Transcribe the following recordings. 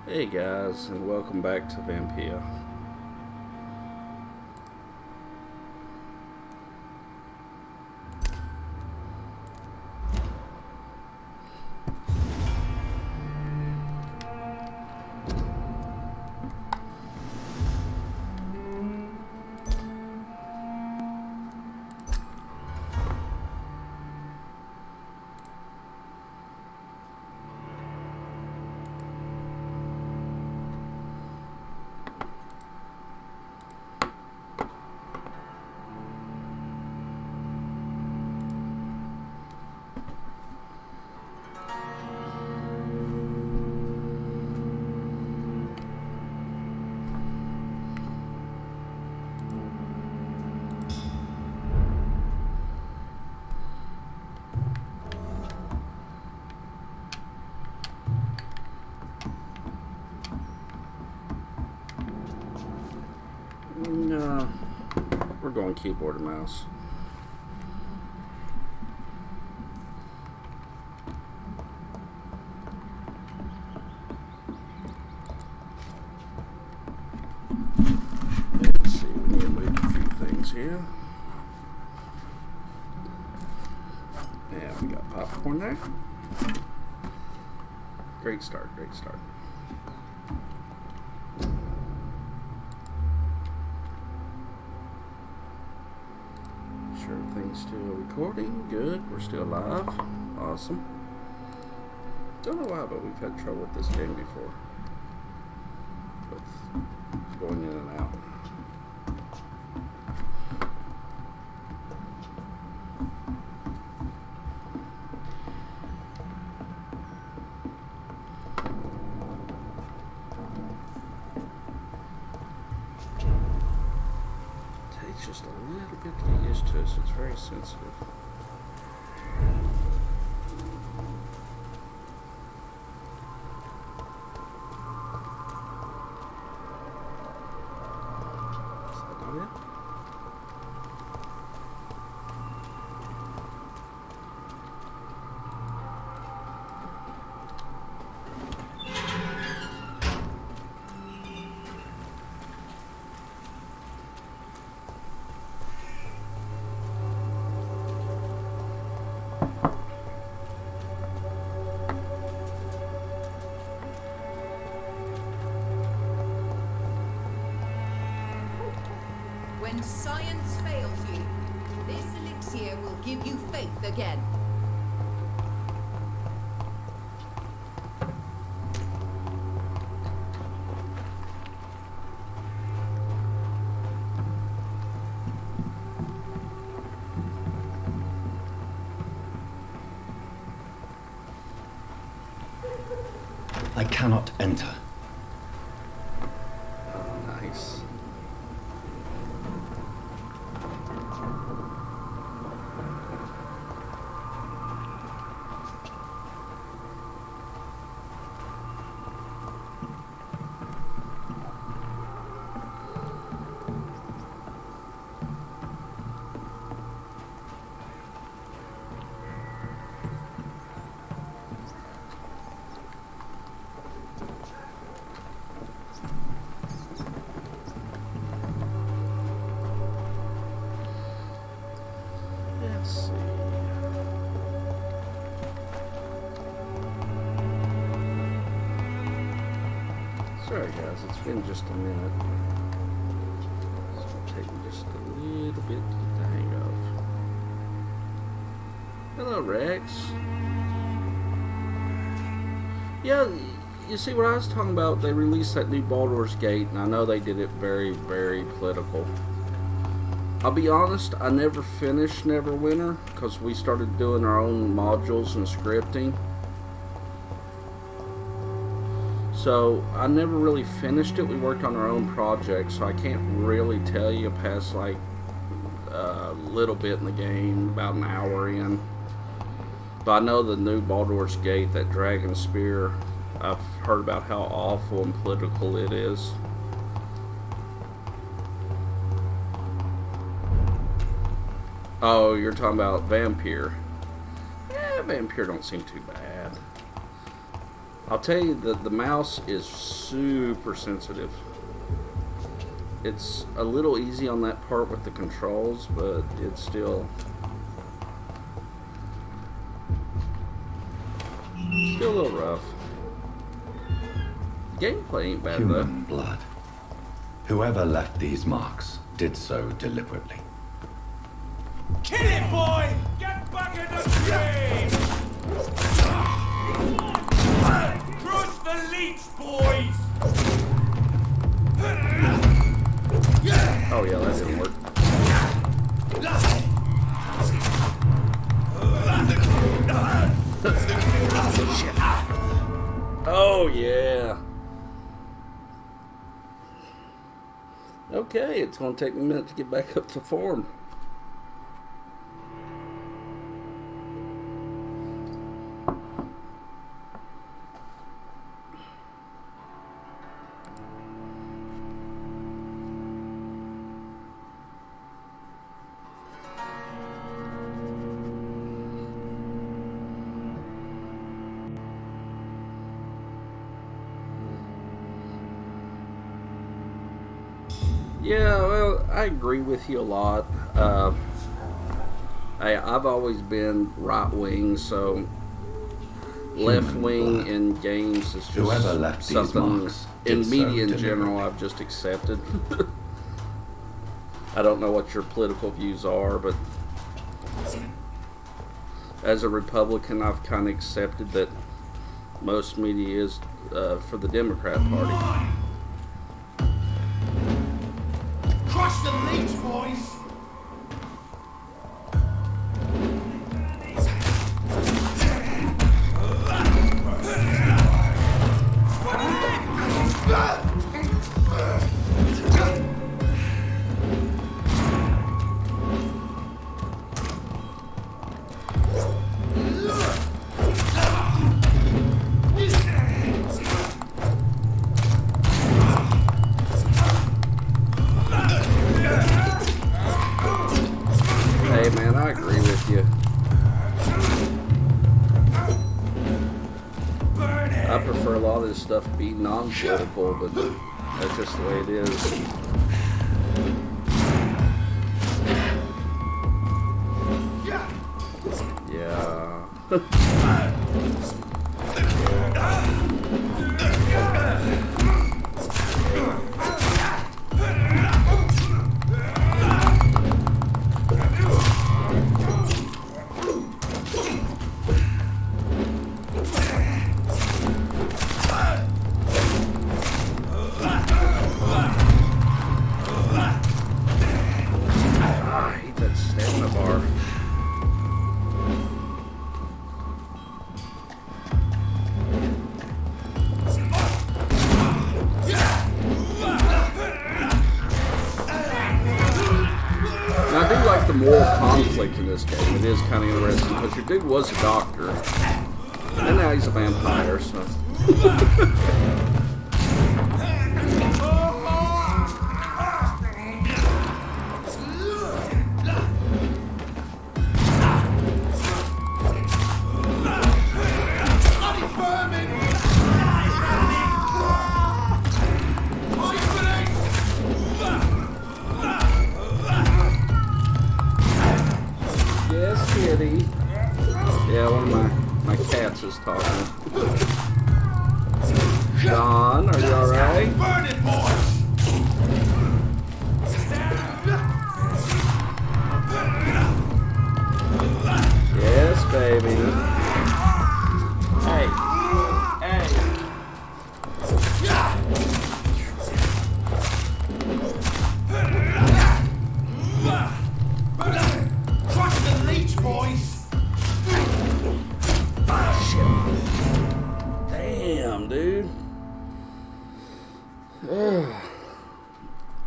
Hey guys, and welcome back to Vampyre. No, we're going keyboard and mouse. Let's see, we need to move a few things here. Yeah, we got popcorn there. Great start, great start. Everything's still recording. Good. We're still live. Awesome. Don't know why, but we've had trouble with this game before. With going in and out. Just a little bit to get used to, so it's very sensitive. Is that done yet? When science fails you, this elixir will give you faith again. I cannot enter. Oh, nice. Let's see. Sorry guys, it's been just a minute. So it'll take me just a little bit to get the hang of. Hello Rex. Yeah, you see what I was talking about? They released that new Baldur's Gate, and I know they did it very, very political. I'll be honest, I never finished Neverwinter because we started doing our own modules and scripting. So I never really finished it. We worked on our own project, so I can't really tell you past like a little bit in the game, about an hour in. But I know the new Baldur's Gate, that Dragon Spear, I've heard about how awful and political it is. Oh, you're talking about Vampyre. Vampyre don't seem too bad. I'll tell you that the mouse is super sensitive. It's a little easy on that part with the controls, but it's still a little rough. Gameplay ain't bad though. Human blood. Whoever left these marks did so deliberately. Kill it, boy! Get back in the grave! Crush the leech, boys! Oh yeah, that didn't work. Oh yeah. Okay, it's going to take me a minute to get back up to form. Yeah, well, I agree with you a lot. I've always been right wing, so left wing in games is just something in media in general I've just accepted. I don't know what your political views are, but as a Republican, I've kind of accepted that most media is for the Democrat Party. Crush the leech, boys! Hey man, I agree with you. I prefer a lot of this stuff to be non-political, but that's just the way it is. Yeah. I hate that stamina bar. Now, I do like the moral conflict in this game. It is kind of interesting because your dude was a doctor, and now he's a vampire, so. Yes, kitty. Yeah, one of my cats is talking. John, are you alright? Burn it, boys! Yes, baby. Hey. Hey. Crush the leech, boys! Damn, dude.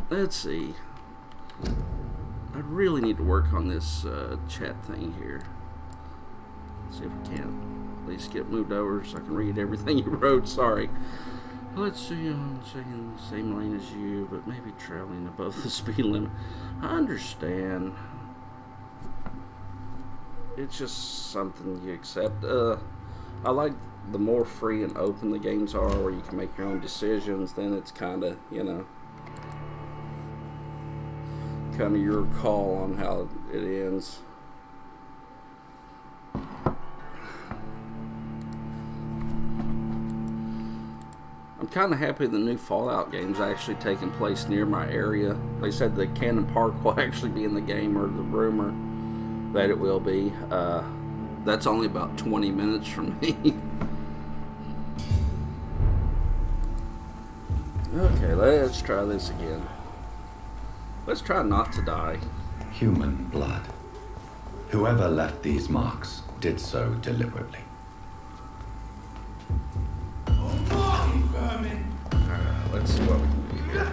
Let's see. I really need to work on this chat thing here. Let's see if we can at least get moved over so I can read everything you wrote. Sorry. Let's see. I'm saying the same lane as you, but maybe traveling above the speed limit. I understand. It's just something you accept. I like the more free and open the games are, where you can make your own decisions, then it's kind of, you know, kind of your call on how it ends. I'm kind of happy the new Fallout game's actually taking place near my area. They said the Cannon Park will actually be in the game, or the rumor that it will be. That's only about 20 minutes from me. Okay, let's try this again. Let's try not to die. Human blood. Whoever left these marks did so deliberately. Alright, let's see what we can do here.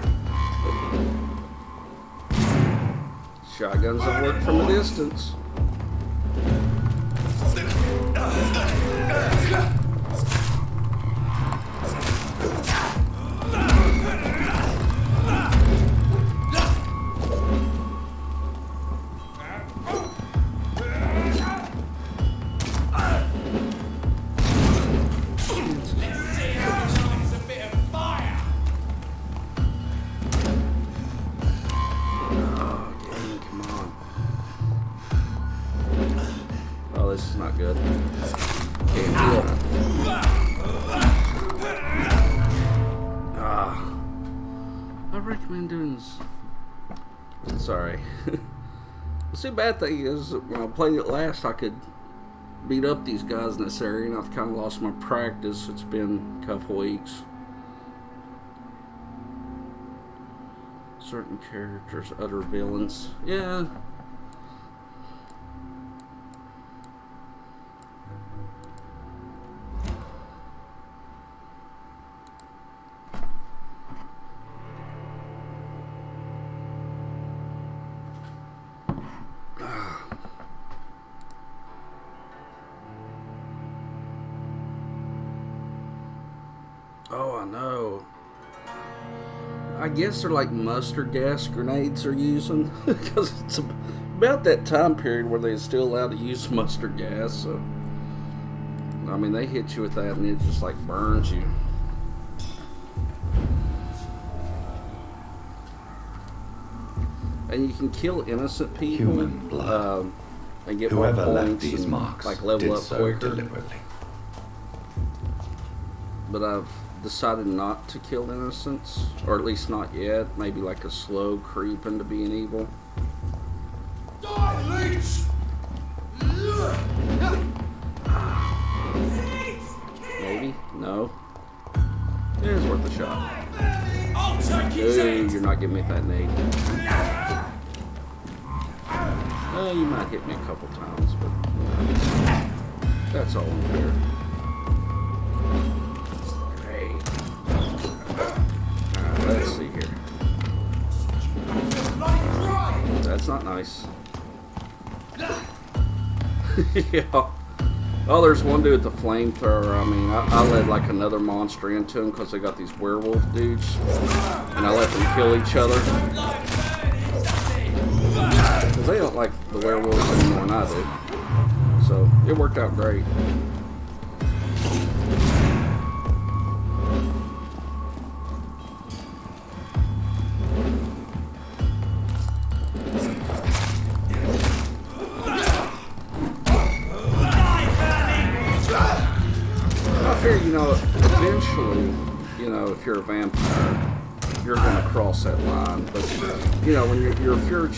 Shotguns don't work from a distance. This is not good. Can't heal. I recommend doing this. Sorry. See, bad thing is, when I played it last, I could beat up these guys in this area, and I've kind of lost my practice. It's been a couple weeks. Certain characters, other villains. Yeah. Oh, I know. I guess they're like mustard gas grenades they're using, because it's about that time period where they're still allowed to use mustard gas. So, I mean, they hit you with that and it just like burns you. And you can kill innocent people. Human blood. And get Whoever more left points these and, marks like, level did up so quicker. deliberately. But I've decided not to kill innocents, or at least not yet. Maybe like a slow creep into being evil. Die, leech! Maybe? No. It is worth a shot. I'll take you, Dude, you're not giving me that nade. Oh, you might hit me a couple times, but that's all unfair. Let's see here. That's not nice. Yeah. Oh, there's one dude with the flamethrower. I mean, I led like another monster into him because they got these werewolf dudes, and I let them kill each other because they don't like the werewolves any more than I do. So it worked out great. You know, eventually, you know, if you're a vampire, you're going to cross that line. But, you know, when if you're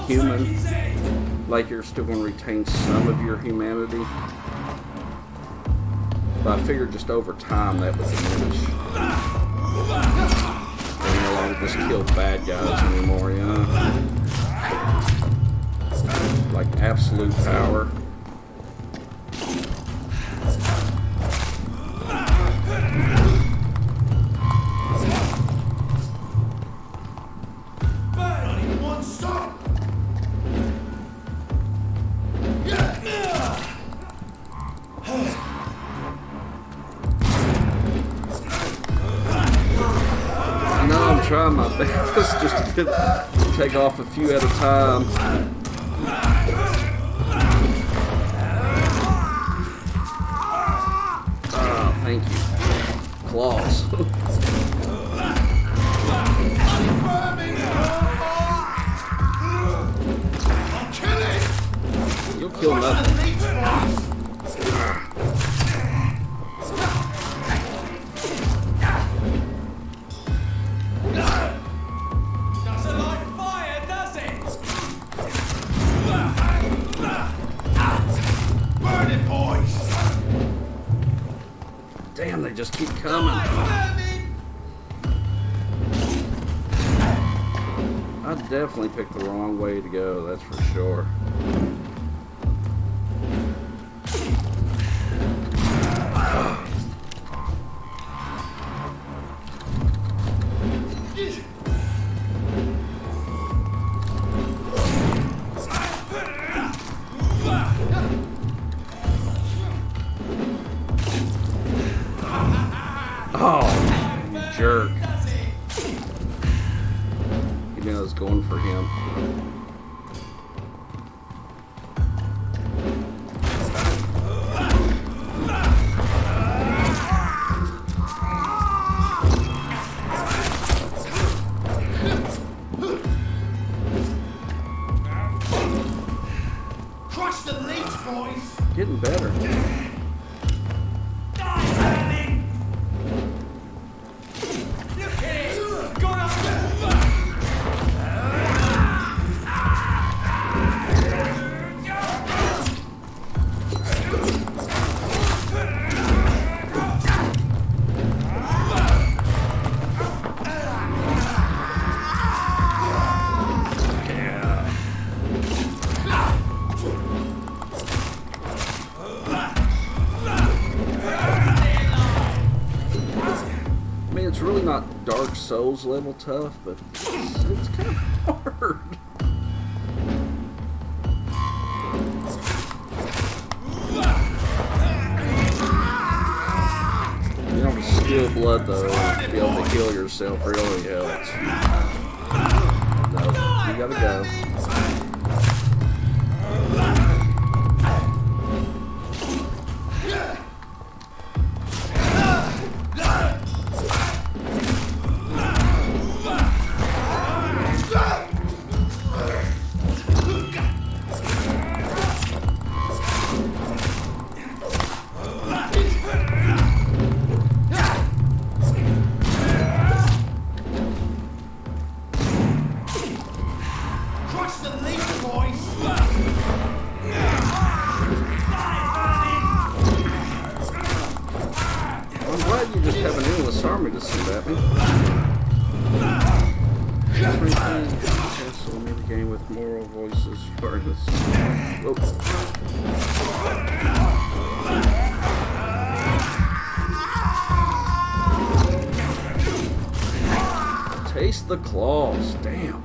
human, like, you're still going to retain some of your humanity. But I figured just over time that would diminish. And no longer just kill bad guys anymore, you know? Like absolute power. Trying my best just to take off a few at a time. Oh Thank you. Claws. You'll kill nothing. Doesn't like fire, does it? Burn it, boys! Damn, they just keep coming. I definitely picked the wrong way to go, that's for sure. Oh, you jerk. You know I was going for him. Crush the leech, boys! Getting better. It's really not Dark Souls level tough, but it's kind of hard. You know, with steel blood though, to be able to heal yourself really helps. No, you gotta go. You just have an endless army to send at me. Castle near the game with moral voices for this. Whoa. Taste the claws. Damn.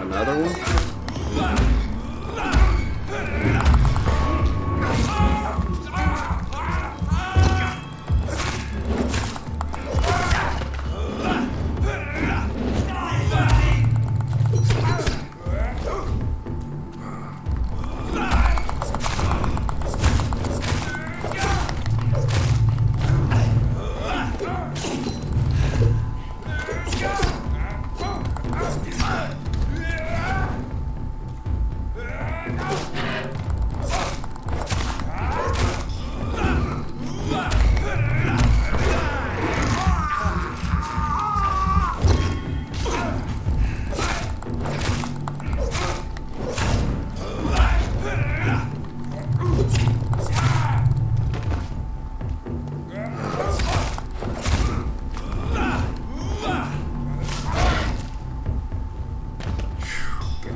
Another one?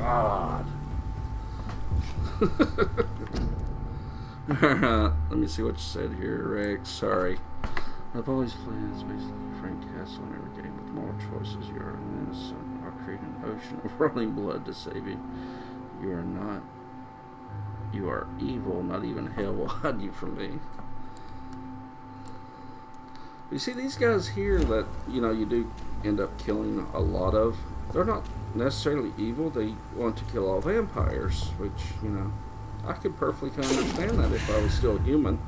God. Let me see what you said here, Rex. Sorry. I've always played as basically Frank Castle in every game with more choices. You are an innocent. I'll create an ocean of rolling blood to save you. You are not. You are evil. Not even hell will hide you from me. You see, these guys here that, you know, you do end up killing a lot of, they're not necessarily evil. They want to kill all vampires, which, you know, I could perfectly understand that if I was still human.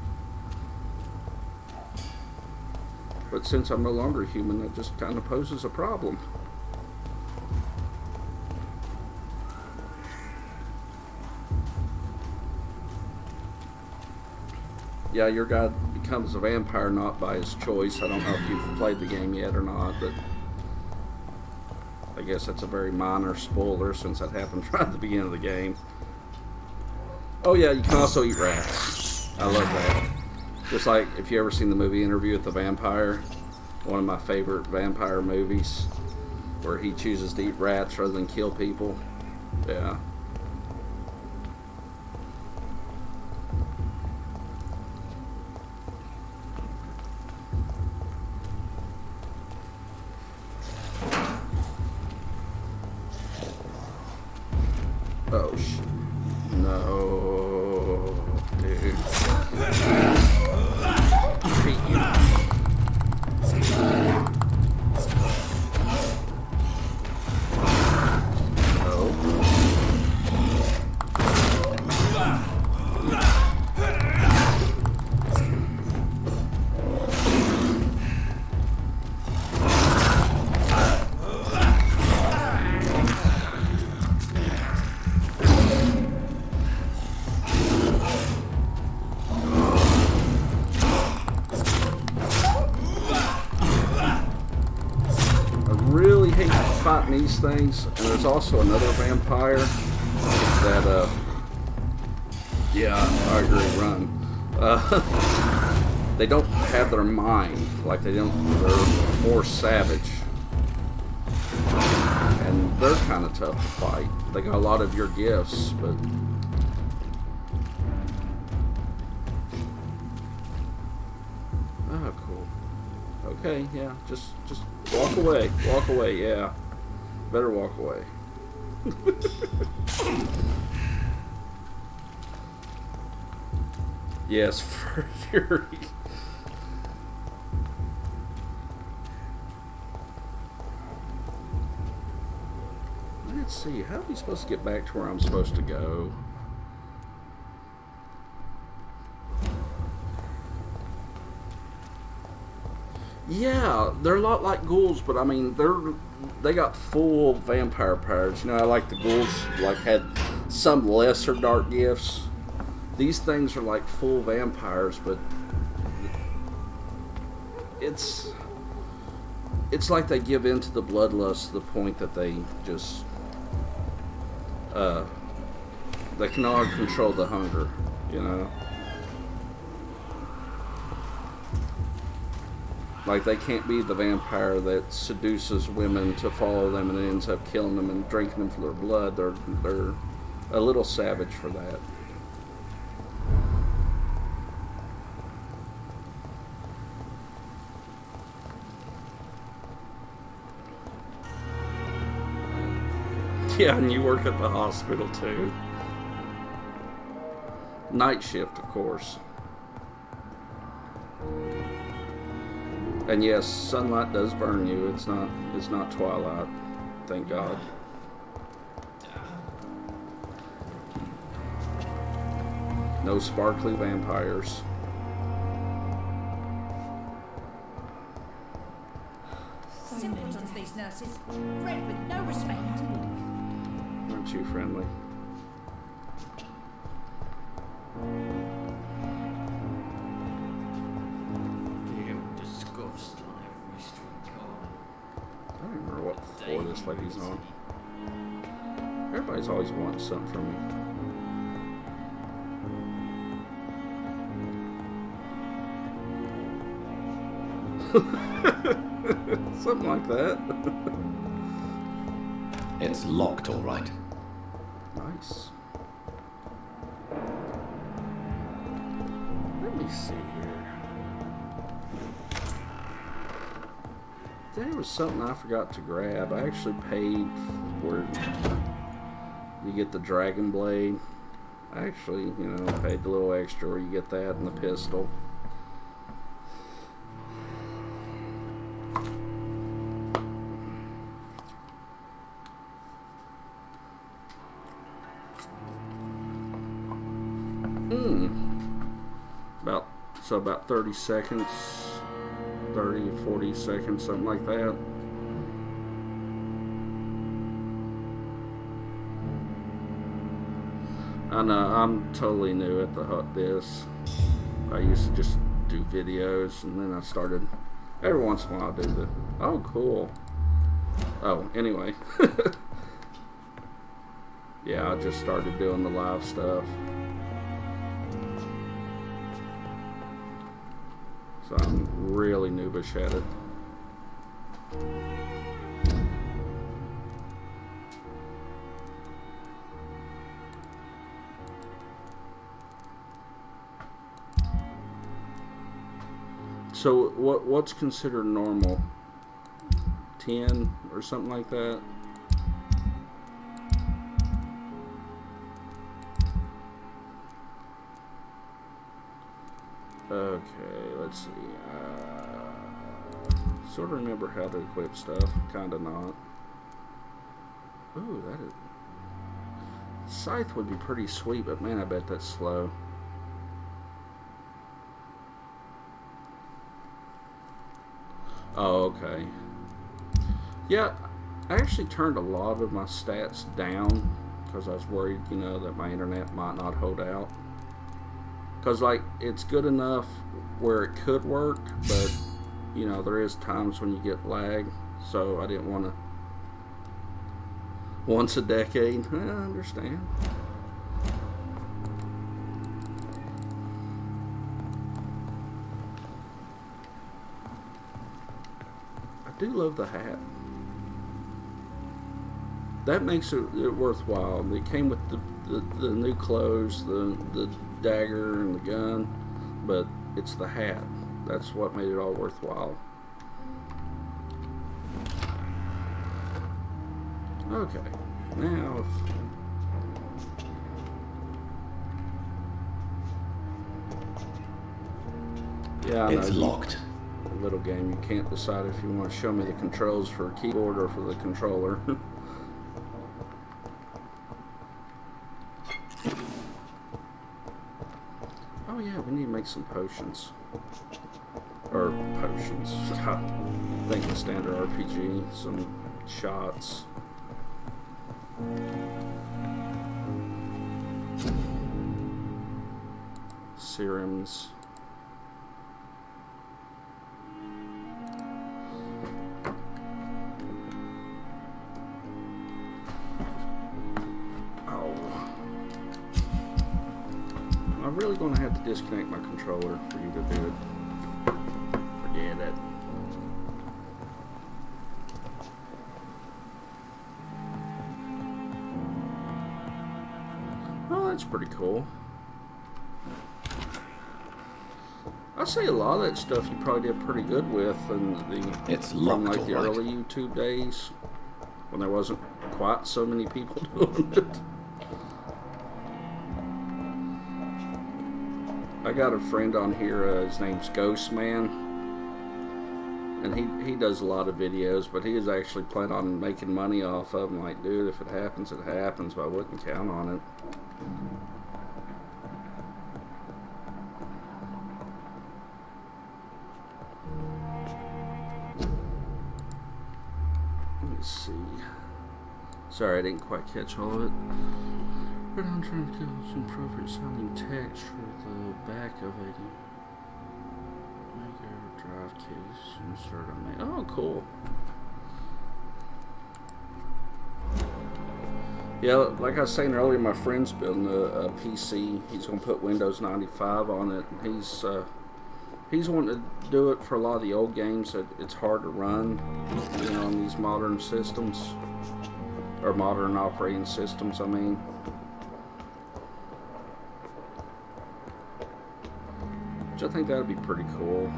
But since I'm no longer human, that just kind of poses a problem. Yeah, your guy becomes a vampire not by his choice. I don't know if you've played the game yet or not, but I guess that's a very minor spoiler since that happened right at the beginning of the game. Oh yeah, you can also eat rats. I love that. Just like if you ever seen the movie Interview with the Vampire, one of my favorite vampire movies, where he chooses to eat rats rather than kill people. Yeah. Oh, no, dude. Fighting these things, and there's also another vampire that yeah, I agree, run. They don't have their mind, like they're more savage, and they're kind of tough to fight. They got a lot of your gifts, but oh, cool. Okay, yeah, just walk away, yeah. Better walk away. Yes, for Fury. Let's see, how are we supposed to get back to where I'm supposed to go? Yeah, they're a lot like ghouls, but I mean, they got full vampire powers. You know, I like the ghouls like had some lesser dark gifts. These things are like full vampires, but it's like they give in to the bloodlust to the point that they just they can all control the hunger, you know. Like, they can't be the vampire that seduces women to follow them and ends up killing them and drinking them for their blood. They're a little savage for that. Yeah, and you work at the hospital too. Night shift, of course. And yes, sunlight does burn you. It's not twilight. Thank God. No sparkly vampires. Simpletons, these nurses. Bred with no respect. Aren't you friendly? I don't remember what floor this lady's on. Everybody's always wanting something from me. Something like that. It's locked, all right. Nice. Let me see here. There was something I forgot to grab. I actually paid for you get the dragon blade. I actually, you know, paid the little extra where you get that and the pistol. About 30 seconds. 30, 40 seconds, something like that. I know, I'm totally new at this. I used to just do videos, and then I started, every once in a while I do the, oh cool. Oh, anyway. Yeah, I just started doing the live stuff. So I'm really noobish at it. So what's considered normal? 10 or something like that? Okay, let's see. Sort of remember how to equip stuff, kind of not. Ooh, that is... Scythe would be pretty sweet, but man, I bet that's slow. Oh, okay. Yeah, I actually turned a lot of my stats down because I was worried, you know, that my internet might not hold out. Because, like, it's good enough where it could work, but, you know, there is times when you get lag, so I didn't want to... Once a decade, I understand. I do love the hat. That makes it worthwhile. It came with the new clothes, the dagger and the gun, but it's the hat. That's what made it all worthwhile. Okay, now yeah, it's locked. Little game, you can't decide if you want to show me the controls for a keyboard or for the controller. Oh yeah, we need to make some potions. Or potions. I think the standard RPG, some shots. Serums. I'm really going to have to disconnect my controller for you to do it. Forget it. Oh, that's pretty cool. I say a lot of that stuff you probably did pretty good with in from like the early YouTube days when there wasn't quite so many people doing it. I got a friend on here, his name's Ghost Man, and he does a lot of videos, but he is actually planning on making money off of them. Like, dude, if it happens, it happens, but I wouldn't count on it. Let me see. Sorry, I didn't quite catch all of it. But I'm trying to get some appropriate sounding text for the back of a drive case. Insert on me. Oh, cool. Yeah, like I was saying earlier, my friend's building a PC. He's gonna put Windows 95 on it. He's wanting to do it for a lot of the old games that it's hard to run, you know, on these modern systems or modern operating systems. I mean. Which I think that would be pretty cool.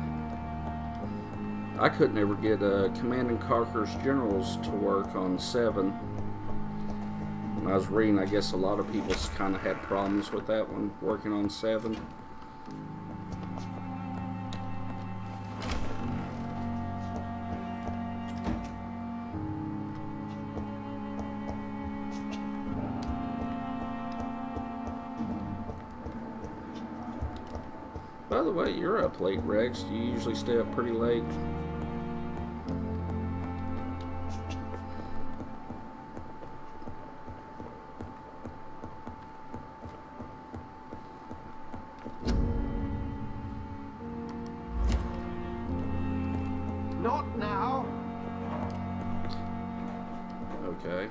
I couldn't ever get Command & Conquer's Generals to work on 7. When I was reading, I guess a lot of people kind of had problems with that one, working on 7. By the way, you're up late, Rex. Do you usually stay up pretty late? Not now. Okay.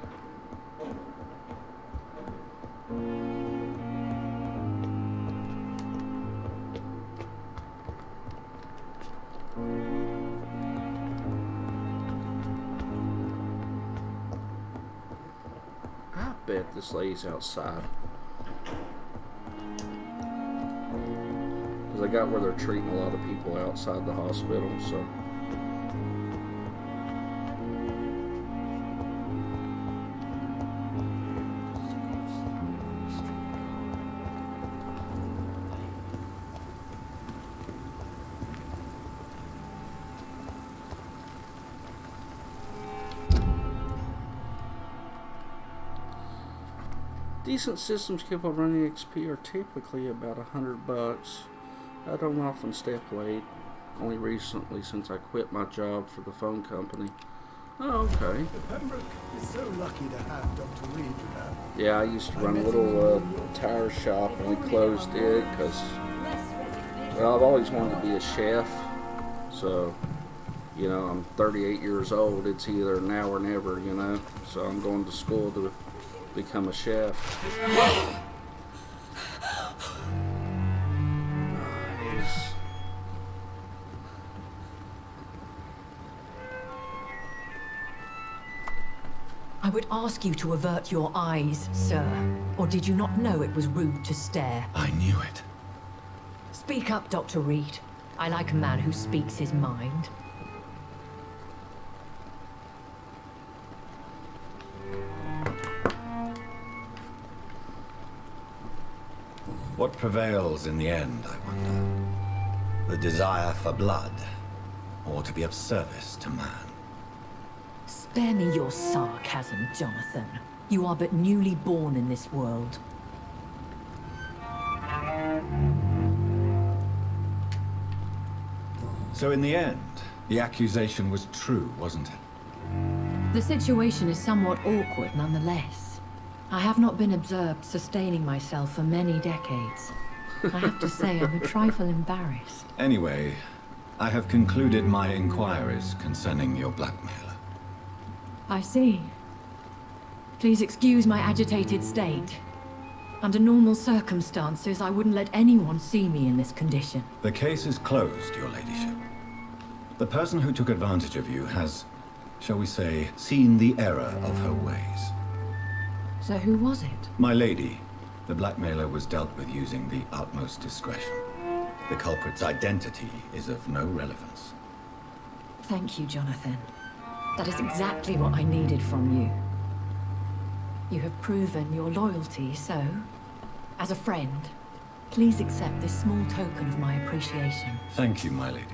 I bet this lady's outside. Because I got where they're treating a lot of people outside the hospital, so. Decent systems kept on running XP are typically about $100. I don't often stay up late, only recently since I quit my job for the phone company. Oh, okay. Pembroke is so lucky to have Dr. Reed, you know. Yeah, I used to run a little tire shop and we closed it because, well, I've always wanted to be a chef. So, you know, I'm 38 years old. It's either now or never, you know. So I'm going to school to become a chef. Nice. I would ask you to avert your eyes, sir. Or did you not know it was rude to stare? I knew it. Speak up, Dr. Reed. I like a man who speaks his mind. What prevails in the end, I wonder? The desire for blood, or to be of service to man? Spare me your sarcasm, Jonathan. You are but newly born in this world. So in the end, the accusation was true, wasn't it? The situation is somewhat awkward nonetheless. I have not been observed sustaining myself for many decades. I have to say I'm a trifle embarrassed. Anyway, I have concluded my inquiries concerning your blackmailer. I see. Please excuse my agitated state. Under normal circumstances, I wouldn't let anyone see me in this condition. The case is closed, your ladyship. The person who took advantage of you has, shall we say, seen the error of her ways. So who was it? My lady, the blackmailer was dealt with using the utmost discretion. The culprit's identity is of no relevance. Thank you, Jonathan. That is exactly what I needed from you. You have proven your loyalty, so, as a friend, please accept this small token of my appreciation. Thank you, my lady.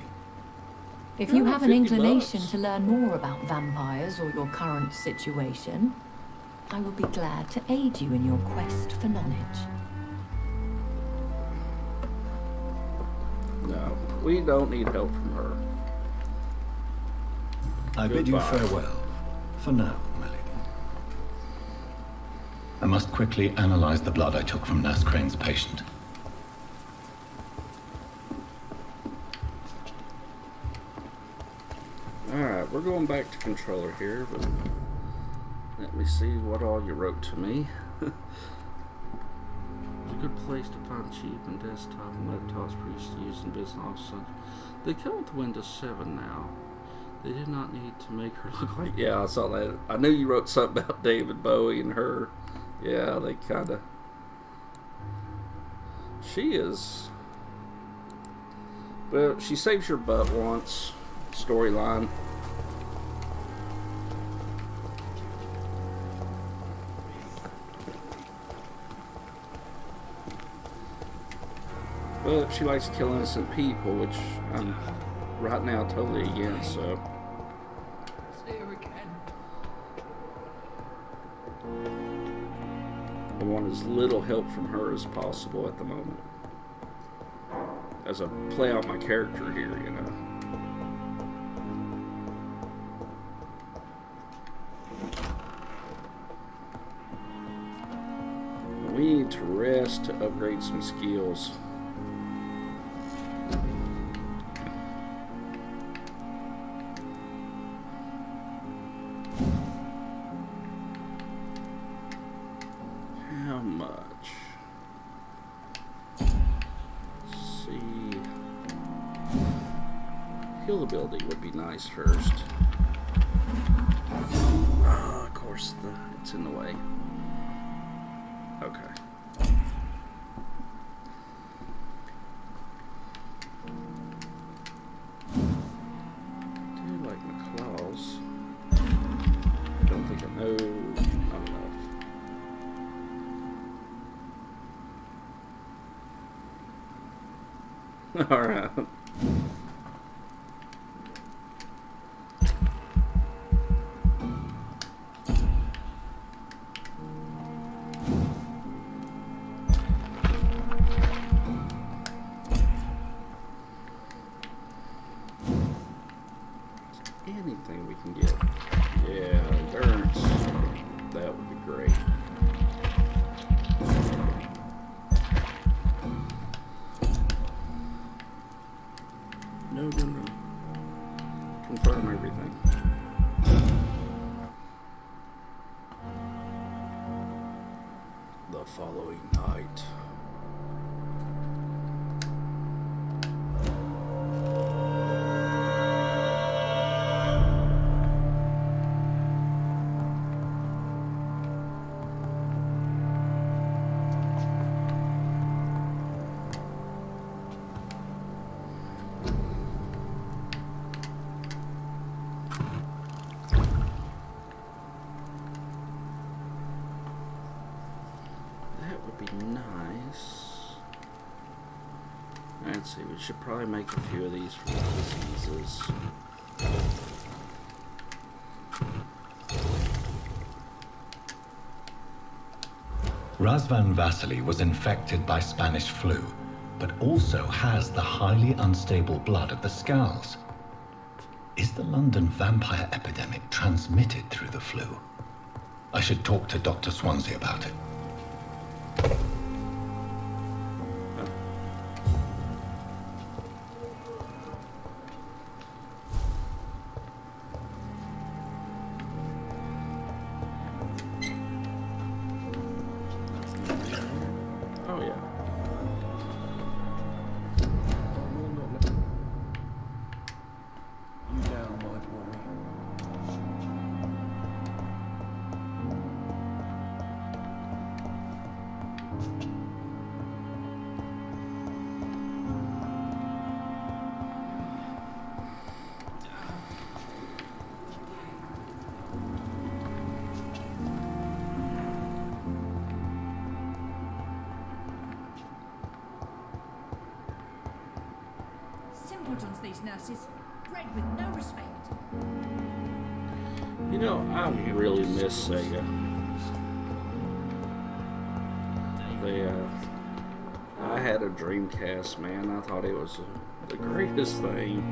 If you have an 50 inclination bucks. to learn more about vampires or your current situation, I will be glad to aid you in your quest for knowledge. No, we don't need help from her. I bid you Goodbye. farewell, for now, my lady. I must quickly analyze the blood I took from Nurse Crane's patient. Alright, we're going back to controller here, but let me see what all you wrote to me. It's a good place to find cheap and desktop and laptops previously used in business offices. They come with Windows 7 now. They did not need to make her look like... Yeah, I saw that. I knew you wrote something about David Bowie and her. Yeah, they kind of... She is... Well, she saves your butt once. Storyline. But she likes to kill innocent people, which I'm right now totally against, so. I want as little help from her as possible at the moment. as I play out my character here, you know. We need to rest to upgrade some skills. How much? Let's see. Heal ability would be nice first. Of course, it's in the way. Okay. I do like my claws. Don't think I know enough. Alright. Anything we can get. Yeah, endurance. That would be great. No. Confirm everything. The following night. Nice. Let's see, we should probably make a few of these for the diseases. Razvan Vasily was infected by Spanish flu, but also has the highly unstable blood of the Skulls. Is the London vampire epidemic transmitted through the flu? I should talk to Dr. Swansea about it. Oh yeah. You down, my boy. Simpletons, these nurses. Bred with no respect. You know, I really miss Sega. I had a Dreamcast, man. I thought it was the greatest thing.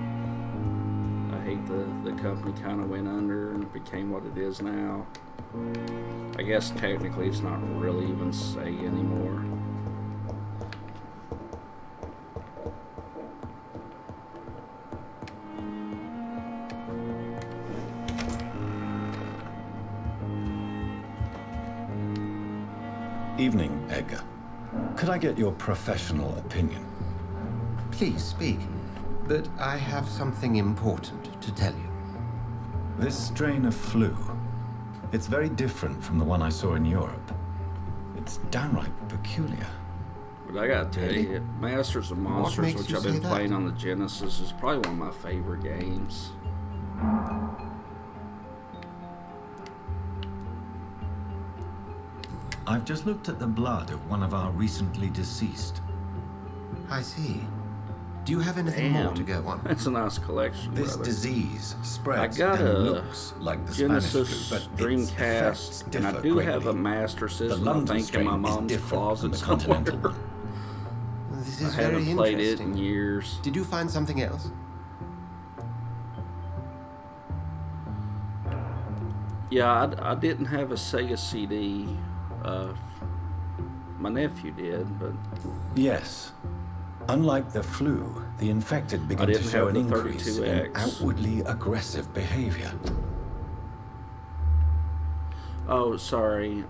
I hate the company kind of went under and became what it is now. I guess technically it's not really even Sega anymore. Evening, Edgar. Could I get your professional opinion? Please speak, but I have something important to tell you. This strain of flu, it's very different from the one I saw in Europe. It's downright peculiar. But I gotta tell you, Masters of Monsters, makes which you I've been say that? playing on the Genesis, is probably one of my favorite games. I've just looked at the blood of one of our recently deceased. I see. Do you have anything more to go on? That's a nice collection, This brother. disease spreads I got and a looks like the Genesis Spanish flu, but its effects Dreamcast, and I differ do have a greatly. Master The System, I London think, in strain my is mom's different from closet the somewhere. continental one. This is I very haven't played it interesting. in years. Did you find something else? Yeah, I didn't have a Sega CD. My nephew did, but Yes. Unlike the flu, the infected begin to didn't show have an the increase in 32X. outwardly aggressive behavior. oh, sorry.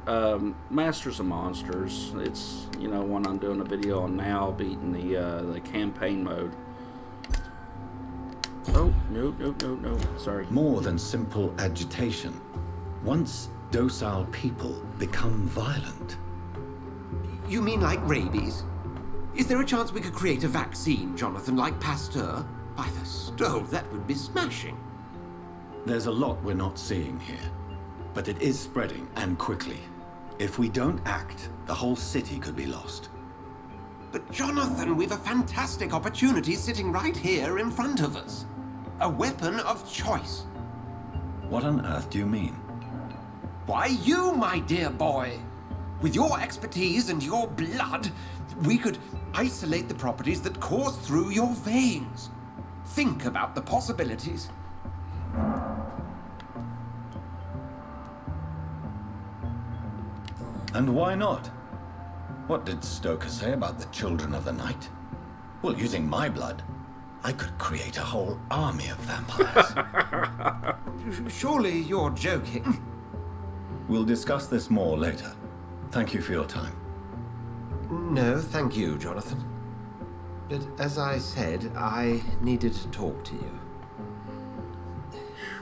Masters of Monsters. It's, you know, one I'm doing a video on now, beating the campaign mode. Oh, no. Sorry. More than simple agitation. Once docile people become violent. You mean like rabies? Is there a chance we could create a vaccine, Jonathan, like Pasteur? By the stove, that would be smashing. There's a lot we're not seeing here. But it is spreading, and quickly. If we don't act, the whole city could be lost. But Jonathan, we've a fantastic opportunity sitting right here in front of us. A weapon of choice. What on earth do you mean? Why, you, my dear boy. With your expertise and your blood, we could isolate the properties that course through your veins. Think about the possibilities. And why not? What did Stoker say about the Children of the Night? Well, using my blood, I could create a whole army of vampires. Surely you're joking. We'll discuss this more later. Thank you for your time. No, thank you, Jonathan. But as I said, I needed to talk to you.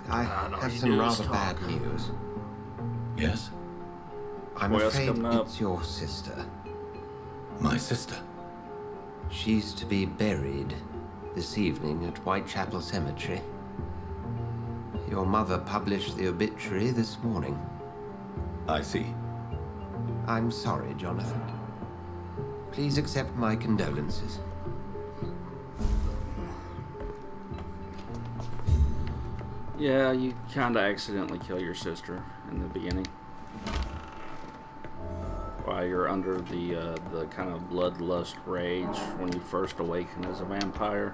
I have some rather bad news. Yes? I'm What else afraid coming up? it's your sister. My sister. She's to be buried this evening at Whitechapel Cemetery. Your mother published the obituary this morning. I see. I'm sorry, Jonathan. Please accept my condolences. Yeah, you kind of accidentally kill your sister in the beginning. While you're under the kind of bloodlust rage when you first awaken as a vampire.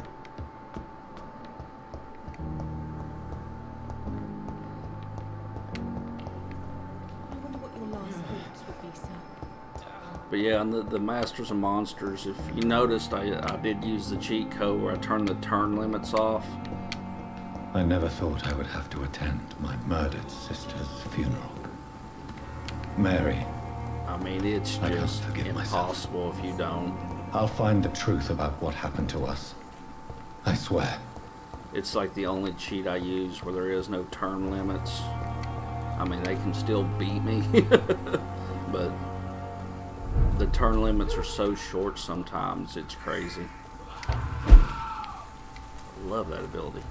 I wonder what your last thoughts would be, sir. But yeah, on the Masters of Monsters, if you noticed, I did use the cheat code where I turned the turn limits off. I never thought I would have to attend my murdered sister's funeral. Mary, I mean, it's I can't just forgive myself. impossible if you don't. I'll find the truth about what happened to us. I swear. It's like the only cheat I use where there is no turn limits. I mean, they can still beat me, but the turn limits are so short sometimes, it's crazy. Love that ability.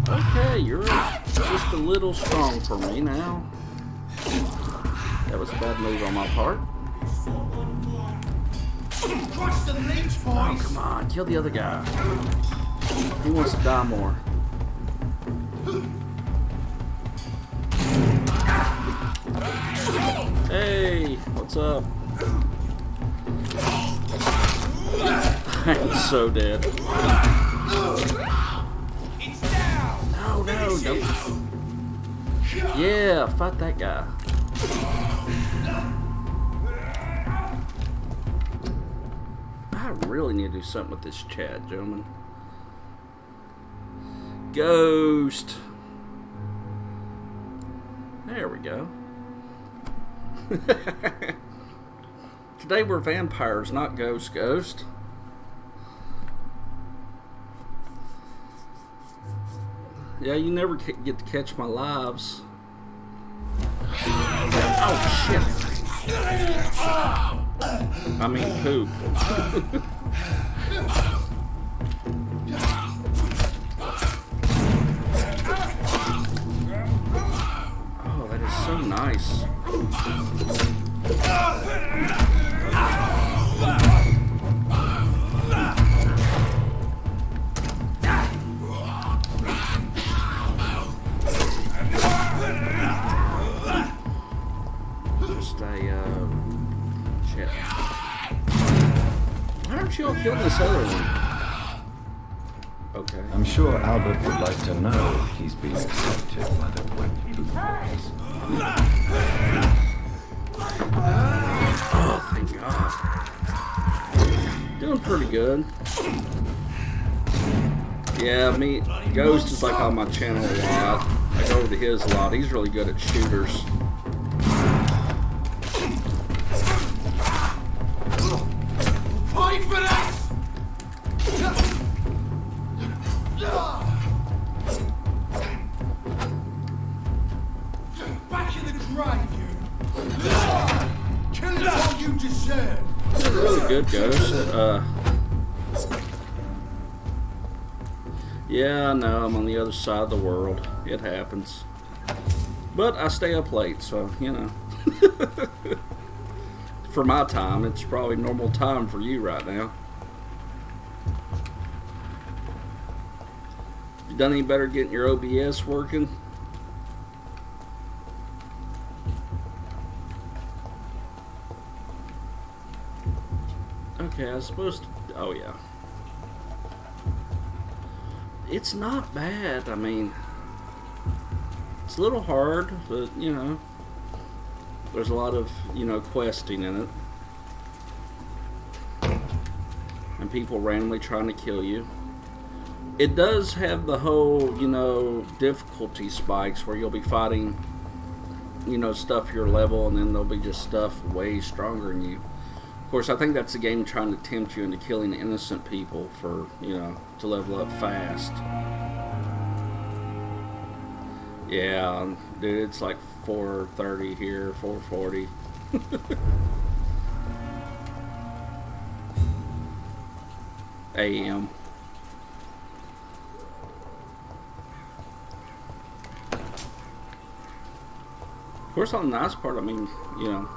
Okay, you're just a little strong for me now. That was a bad move on my part. Oh, come on, kill the other guy. He wants to die more. Hey, what's up? I'm so dead. No, don't. Yeah, fight that guy. I really need to do something with this chat, gentlemen. Ghost. There we go. Today we're vampires, not ghost. Yeah, you never get to catch my lives. Oh, shit. I mean, poop. Oh, that is so nice. aren't you all killing this other one? Okay. I'm sure Albert would like to know if he's being accepted by the Vampyre Pc. Oh, thank God. Doing pretty good. Yeah, me, Ghost is like on my channel a lot. I go over to his a lot. He's really good at shooters. Fight for this! Back in the grave, you! Kill it all you deserve! You're really good, Ghost. Yeah, I know, I'm on the other side of the world. It happens. But I stay up late, so, you know. For my time, it's probably normal time for you right now. You done any better getting your OBS working? Okay, I was supposed to... Oh, yeah. It's not bad. I mean, it's a little hard, but, you know, there's a lot of, you know, questing in it. And people randomly trying to kill you. It does have the whole, you know, difficulty spikes where you'll be fighting, you know, stuff your level, and then there'll be just stuff way stronger than you. Of course, I think that's the game trying to tempt you into killing innocent people for, you know, to level up fast. Yeah, dude, it's like 4:30 here, 4:40. AM. Of course, on the nice part, I mean, you know,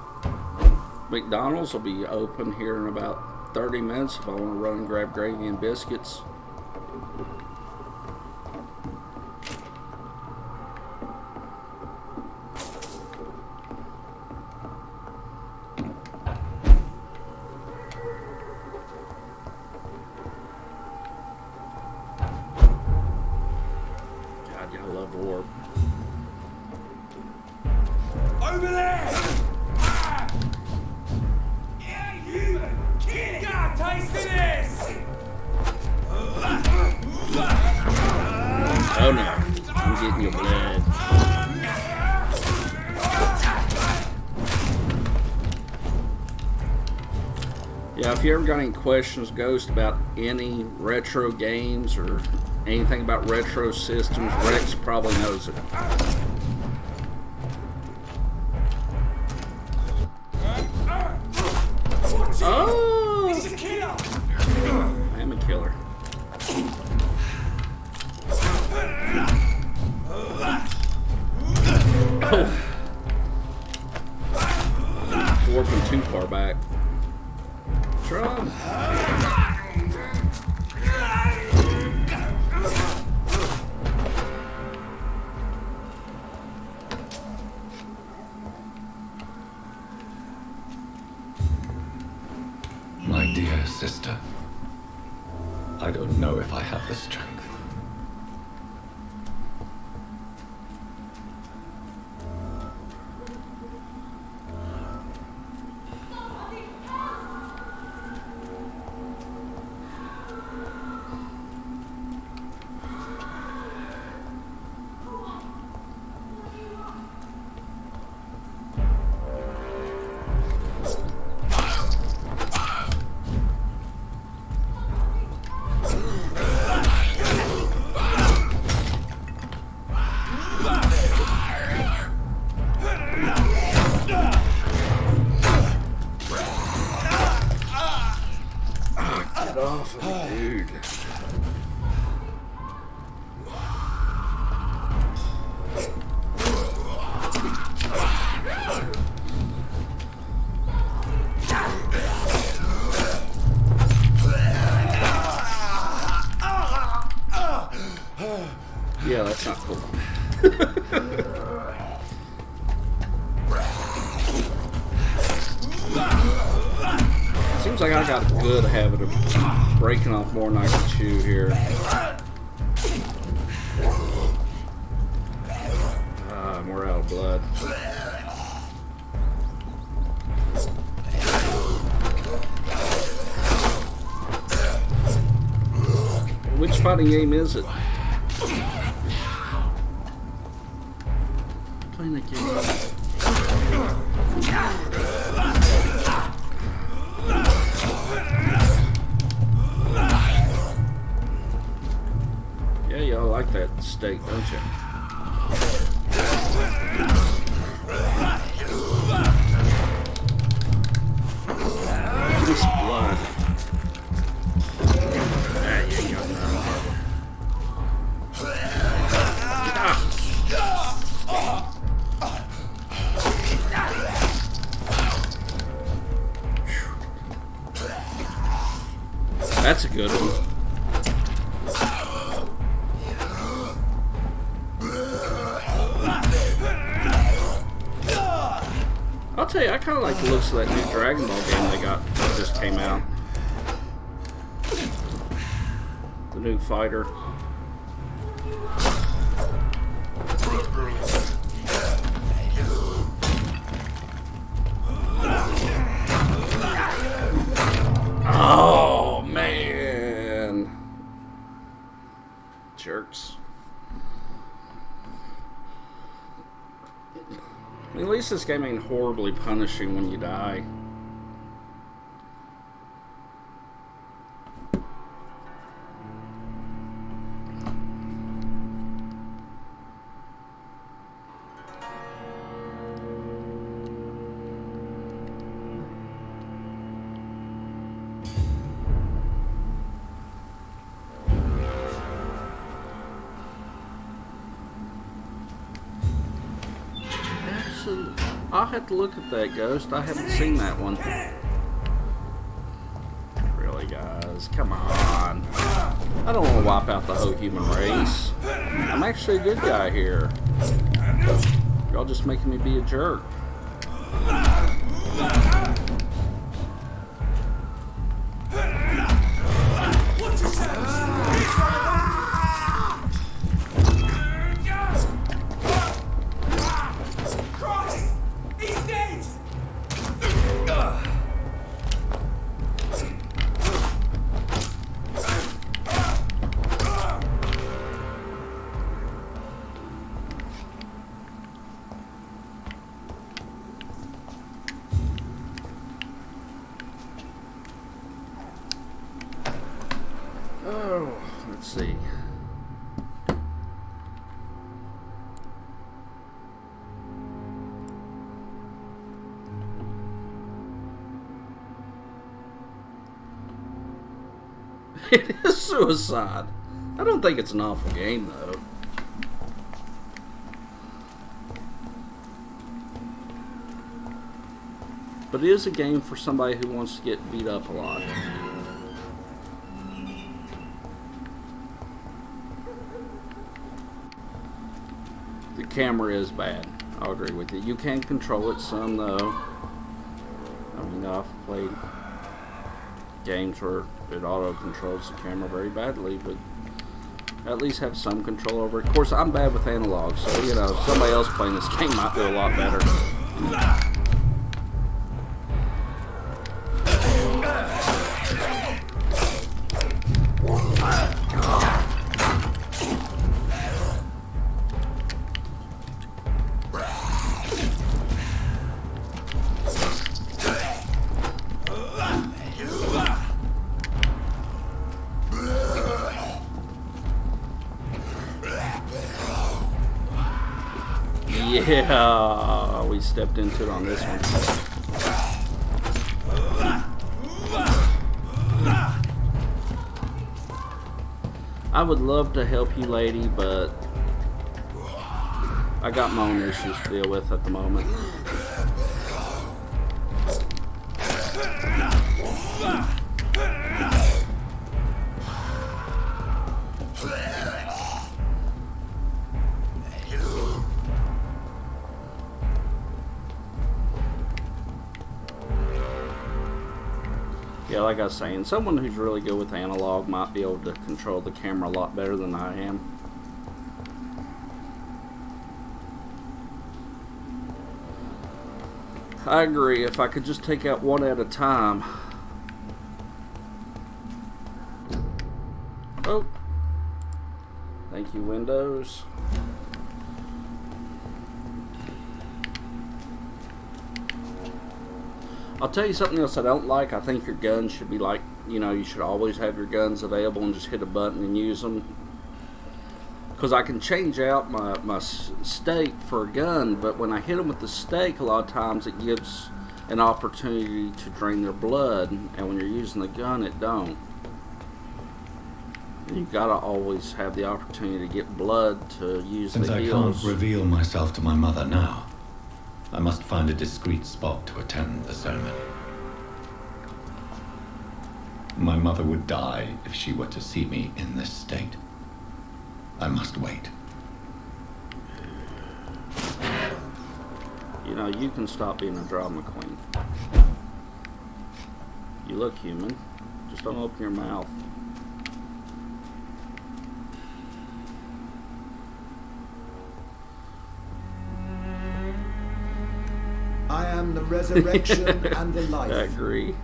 McDonald's will be open here in about 30 minutes if I want to run and grab gravy and biscuits. God, y'all love warp. Over there! Yeah, you! Kill it! God, taste this! Oh no, I'm getting your blood. Yeah, if you ever got any questions, Ghost, about any retro games or anything about retro systems, Rex probably knows it. Oh! He's a killer! I am a killer. Oh! Warping too far back. Trump! My dear sister, I don't know if I have the strength. Get off of me, dude. Yeah, that's not cool. Seems like I got a good habit of breaking off more than I can chew here. We're out of blood. Which fighting game is it? Playing the game. Yeah, y'all like that steak, don't you? Give me some blood. Ah, you got That's a good one. I'll tell you, I kind of like the looks of that new Dragon Ball game they got that just came out. The new fighter. Oh, man. Jerks. I mean, at least this game ain't horribly punishing when you die. I'll have to look at that, Ghost. I haven't seen that one. Really, guys? Come on. I don't want to wipe out the whole human race. I'm actually a good guy here. Y'all just making me be a jerk. Oh, let's see. It is suicide. I don't think it's an awful game, though. But it is a game for somebody who wants to get beat up a lot. The camera is bad. I'll agree with you. You can control it some, though. I mean, I've played games where it auto-controls the camera very badly, but at least have some control over it. Of course, I'm bad with analog, so, you know, somebody else playing this game might do a lot better. Yeah, we stepped into it on this one. I would love to help you, lady, but I got my own issues to deal with at the moment. Yeah, like I was saying, someone who's really good with analog might be able to control the camera a lot better than I am. I agree, if I could just take out one at a time. Oh. Thank you, Windows. I'll tell you something else I don't like. I think your guns should be like, you know, you should always have your guns available and just hit a button and use them. Because I can change out my stake for a gun, but when I hit them with the stake, a lot of times it gives an opportunity to drain their blood, and when you're using the gun, it don't. You've got to always have the opportunity to get blood to use Since the I heals. can't reveal myself to my mother now, I must find a discreet spot to attend the ceremony. My mother would die if she were to see me in this state. I must wait. You know, you can stop being a drama queen. You look human. Just don't open your mouth. I am the resurrection and the life. I agree.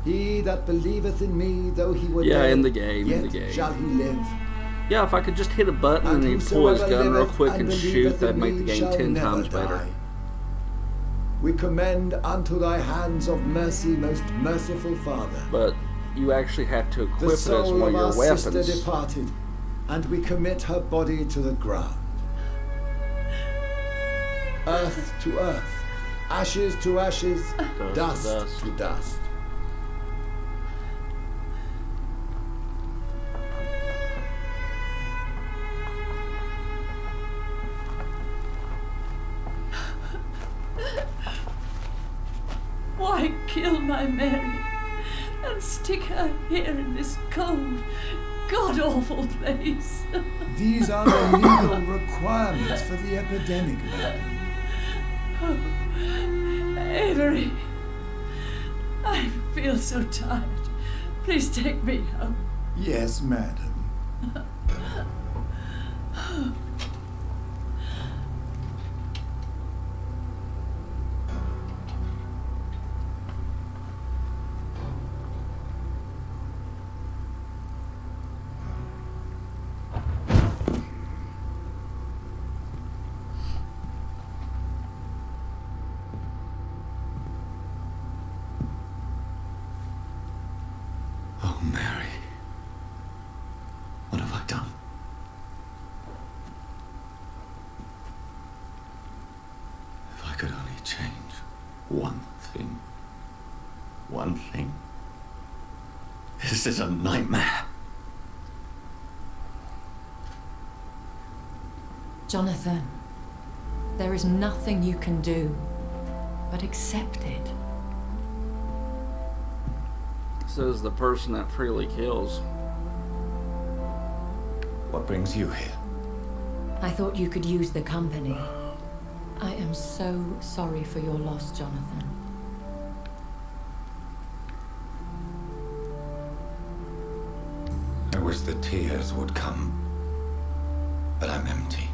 He that believeth in me, though he were Yeah, dead, in the game, yet in the game. shall he live. Yeah, if I could just hit a button and he'd pull his gun real quick and shoot, that'd make the game 10 times better. We commend unto thy hands of mercy, most merciful Father. But you actually have to equip The it as soul one of of our your sister weapons. departed, and we commit her body to the ground. Earth to earth, ashes to ashes, dust to dust. Why kill my Mary and stick her here in this cold, god-awful place? These are the legal requirements for the epidemic, madam. Oh, Avery, I feel so tired. Please take me home. Yes, madam. Oh, Mary. What have I done? If I could only change one thing. One thing. This is a nightmare. Jonathan, there is nothing you can do but accept it. Says the person that freely kills. What brings you here? I thought you could use the company. I am so sorry for your loss, Jonathan. I wish the tears would come, but I'm empty.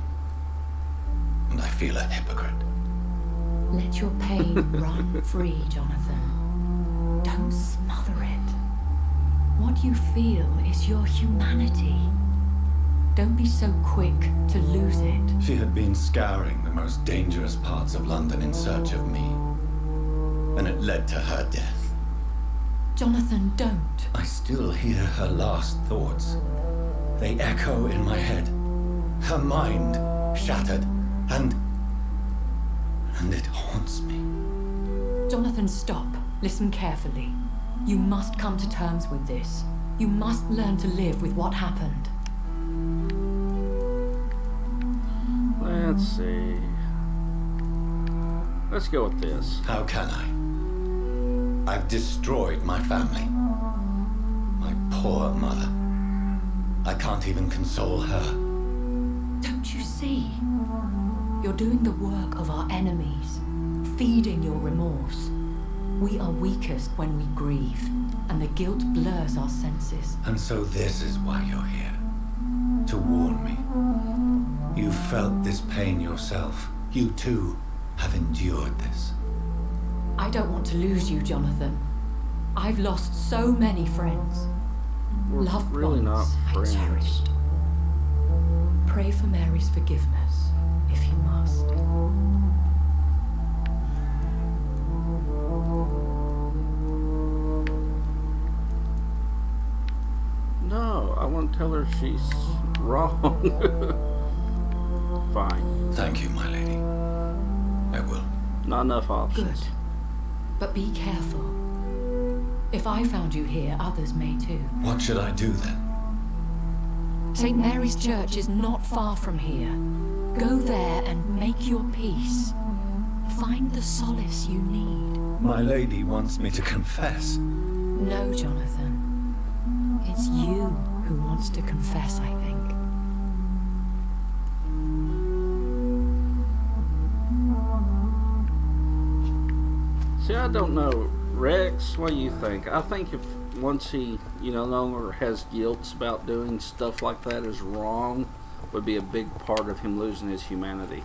And I feel a hypocrite. Let your pain run free, Jonathan. Don't smother it. What you feel is your humanity. Don't be so quick to lose it. She had been scouring the most dangerous parts of London in search of me. And it led to her death. Jonathan, don't. I still hear her last thoughts. They echo in my head. Her mind shattered, and it haunts me. Jonathan, stop. Listen carefully. You must come to terms with this. You must learn to live with what happened. Let's see. Let's go with this. How can I? I've destroyed my family. My poor mother. I can't even console her. Don't you see? You're doing the work of our enemies, feeding your remorse. We are weakest when we grieve. guilt blurs our senses. And so this is why you're here. To warn me. You felt this pain yourself. You too have endured this. I don't want to lose you, Jonathan. I've lost so many friends. We're Loved really not ones I friends. cherished. Pray for Mary's forgiveness, if you must. No, I want to tell her she's wrong. Fine. Thank you, my lady. I will. Not enough options. Good. But be careful. If I found you here, others may too. What should I do then? St. Mary's Church is not far from here. Go there and make your peace. Find the solace you need. My lady wants me to confess. No, Jonathan. It's you who wants to confess, I think. See, I don't know. Rex, what do you think? I think if once he, no longer has guilt about doing stuff like that is wrong, would be a big part of him losing his humanity.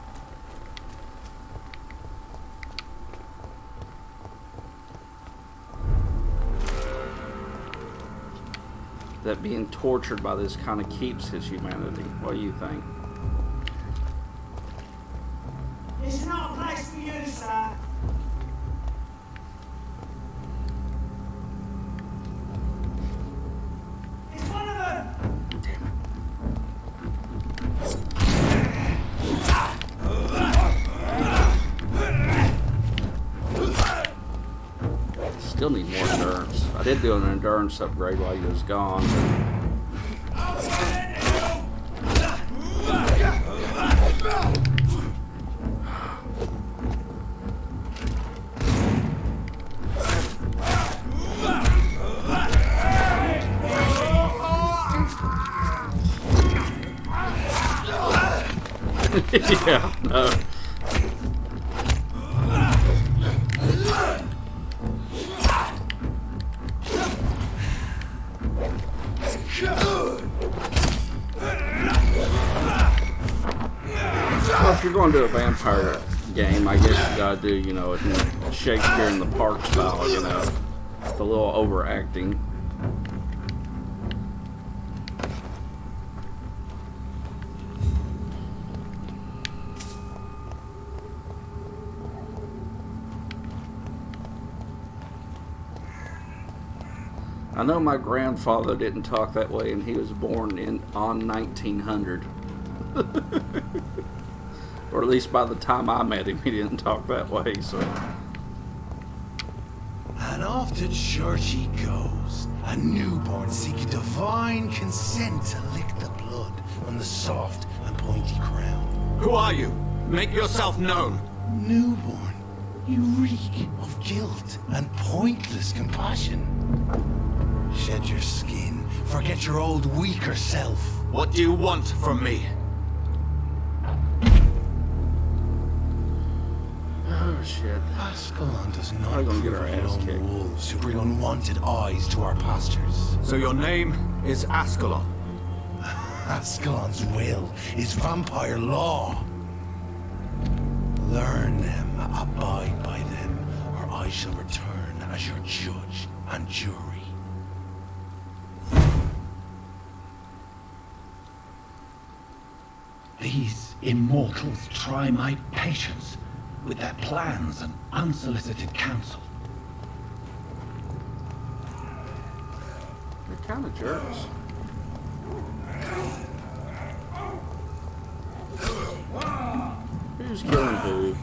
That being tortured by this kind of keeps his humanity. What do you think? It's not a place for you, sir. It's one of them. Damn it. Still need more endurance. I did do an endurance upgrade while he was gone. Yeah, no. Well, if you're going to do a vampire game, I guess you gotta do, it Shakespeare in the Park style, the little overacting. I know my grandfather didn't talk that way, and he was born on 1900. Or at least by the time I met him, he didn't talk that way, so. And off to church he goes, a newborn seeking divine consent to lick the blood on the soft and pointy crown. Who are you? Make yourself known. Newborn, you reek of guilt and pointless compassion. Shed your skin, forget your old weaker self. What do you want from me? Oh, shit. Ascalon does not Probably gonna get approve our of ass lone kicked. wolves who bring unwanted eyes to our pastures. So your name is Ascalon. Ascalon's will is vampire law. Learn them, abide by them, or I shall return as your judge and jury. These immortals try my patience with their plans and unsolicited counsel. They're kind of jerks. Who's killing who?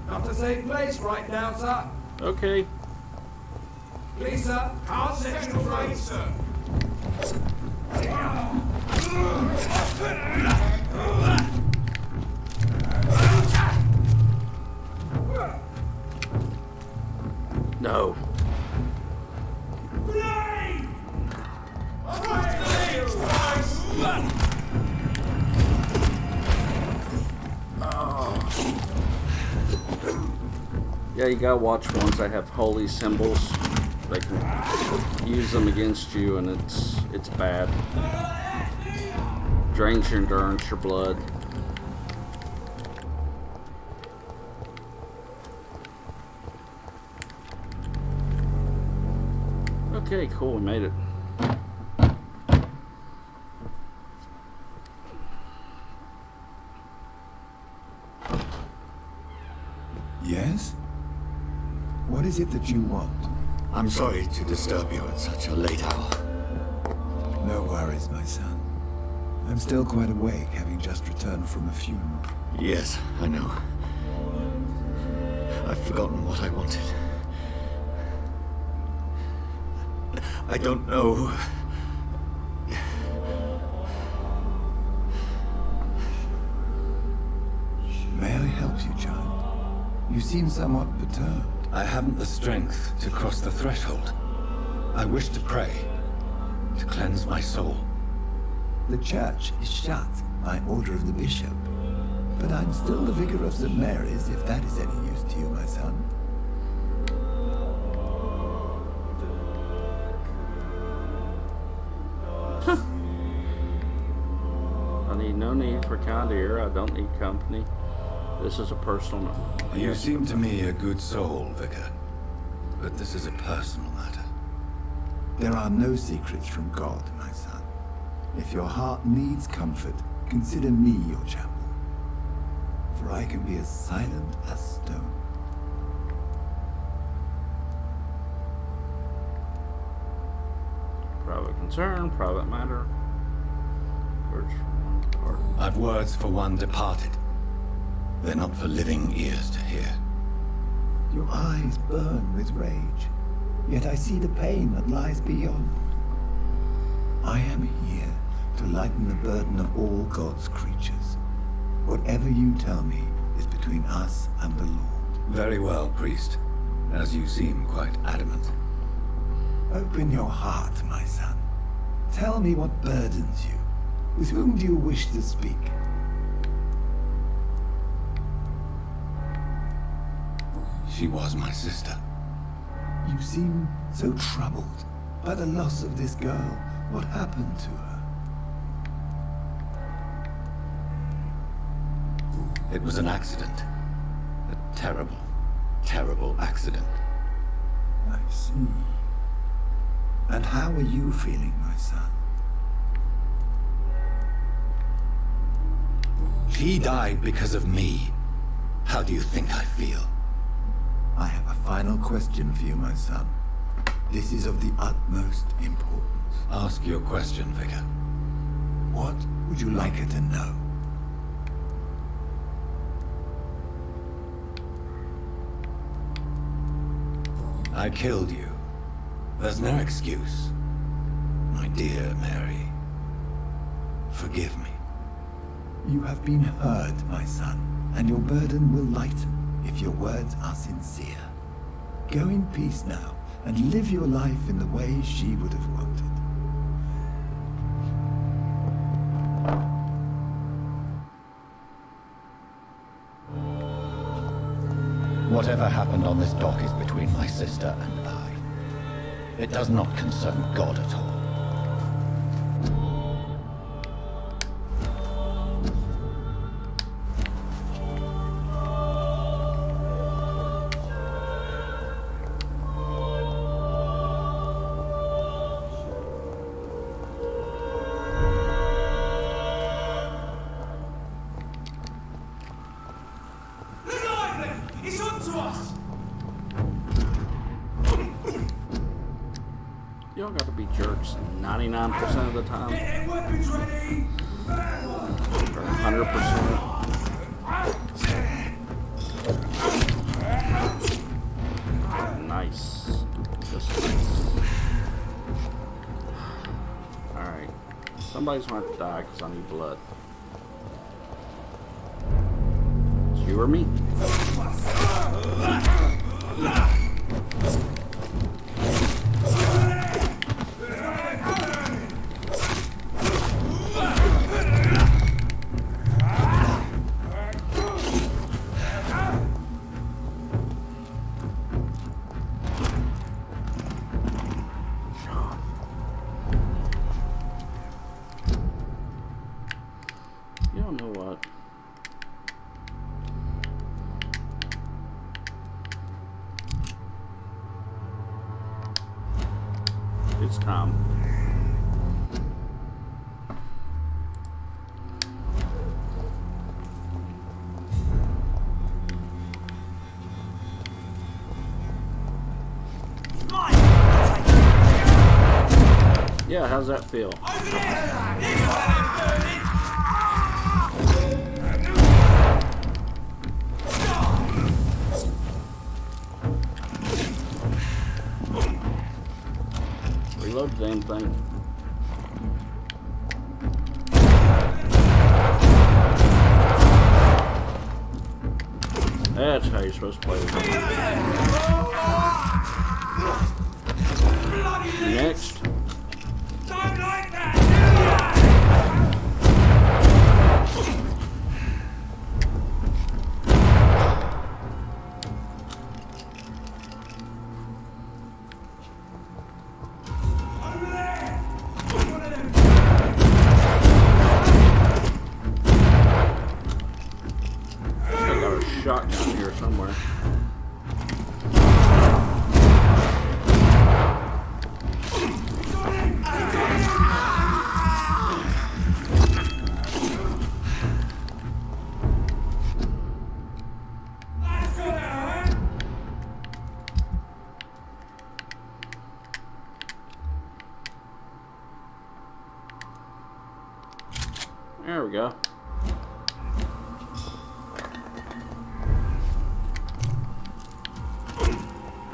Not a safe place right now, sir. Okay. Please, sir. I'll set you free, sir. No. Yeah, you gotta watch ones that have holy symbols. They can use them against you, and it's bad. Drains your endurance, your blood. Okay, cool, we made it. Yes? What is it that you want? I'm sorry to disturb you at such a late hour. No worries, my son. I'm still quite awake, having just returned from a funeral. Yes, I know. I've forgotten what I wanted. I don't know. May I help you, child? You seem somewhat perturbed. I haven't the strength to cross the threshold. I wish to pray, to cleanse my soul. The church is shut by order of the bishop. But I'm still the vicar of St. Mary's, if that is any use to you, my son. I need no need for kind ear. I don't need company. This is a personal matter. You seem to me a good soul, Vicar. But this is a personal matter. There are no secrets from God, my son. If your heart needs comfort, consider me your chapel. For I can be as silent as stone. Private concern, private matter. Words for one departed. I've words for one departed. They're not for living ears to hear. Your eyes burn with rage, yet I see the pain that lies beyond. I am here to lighten the burden of all God's creatures. Whatever you tell me is between us and the Lord. Very well, priest. As you seem quite adamant. Open your heart, my son. Tell me what burdens you. With whom do you wish to speak? She was my sister. You seem so troubled by the loss of this girl. What happened to her? It was an accident. A terrible, terrible accident. I see. And how are you feeling, my son? She died because of me. How do you think I feel? I have a final question for you, my son. This is of the utmost importance. Ask your question, Vicar. What would you like her to know? I killed you. There's no excuse. My dear Mary, forgive me. You have been heard, my son, and your burden will lighten if your words are sincere. Go in peace now, and live your life in the way she would have wanted. Whatever happened on this dock is between my sister and I. It does not concern God at all. Y'all got to be jerks 99% of the time. Or 100%. Nice. Just nice. Alright. Somebody's going to have to die because I need blood. It's you or me. It's time. Yeah, how's that feel? Reload the damn thing. That's how you're supposed to play this game. Next. Don't like that! Over there! One of them! I got a shotgun here somewhere. There we go.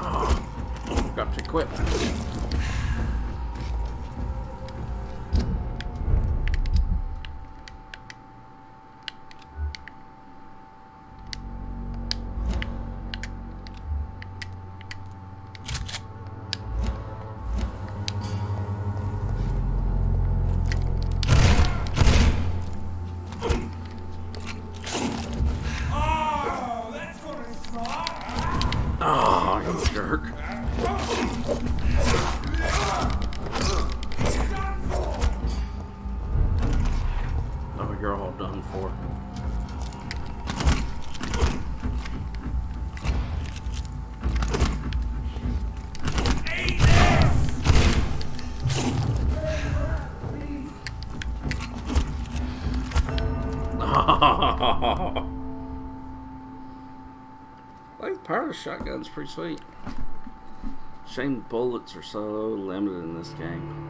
Oh, got to quit. Oh, you jerk. Oh, you're all done for. Like the power of the shotgun's pretty sweet. Shame bullets are so limited in this game.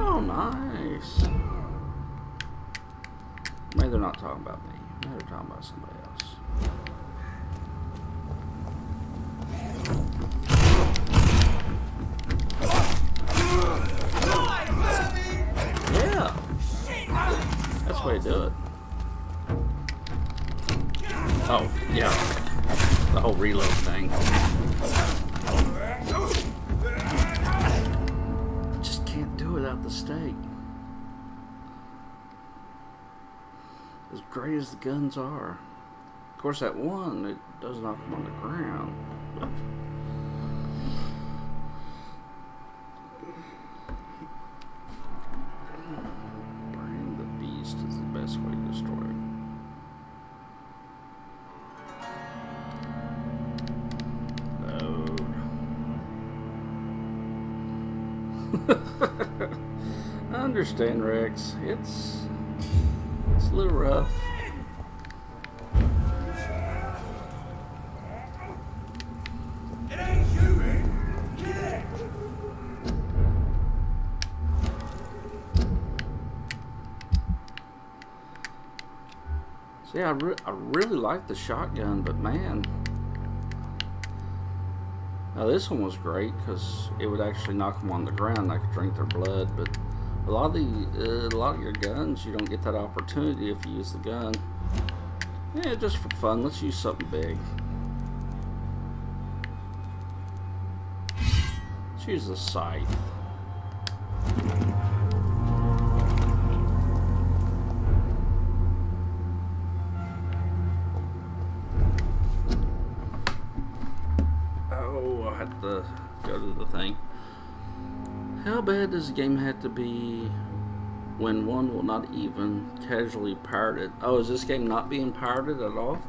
Oh, nice. Maybe they're not talking about me. Maybe they're talking about somebody else. Yeah. That's the way to do it. Oh, yeah. The whole reload thing. Just can't do it without the stake. As great as the guns are. Of course, that one, it does knock them on the ground. But burning the beast is the best way to destroy it. I understand, Rex. It's a little rough. It ain't you, man. Get it. See, I really like the shotgun, but man. Now this one was great because it would actually knock them on the ground and I could drink their blood, but a lot of your guns, you don't get that opportunity if you use the gun. Yeah, just for fun, let's use something big. use the scythe. Oh, I had to go to the thing. How bad does the game have to be when one will not even casually pirate it? Oh, is this game not being pirated at all?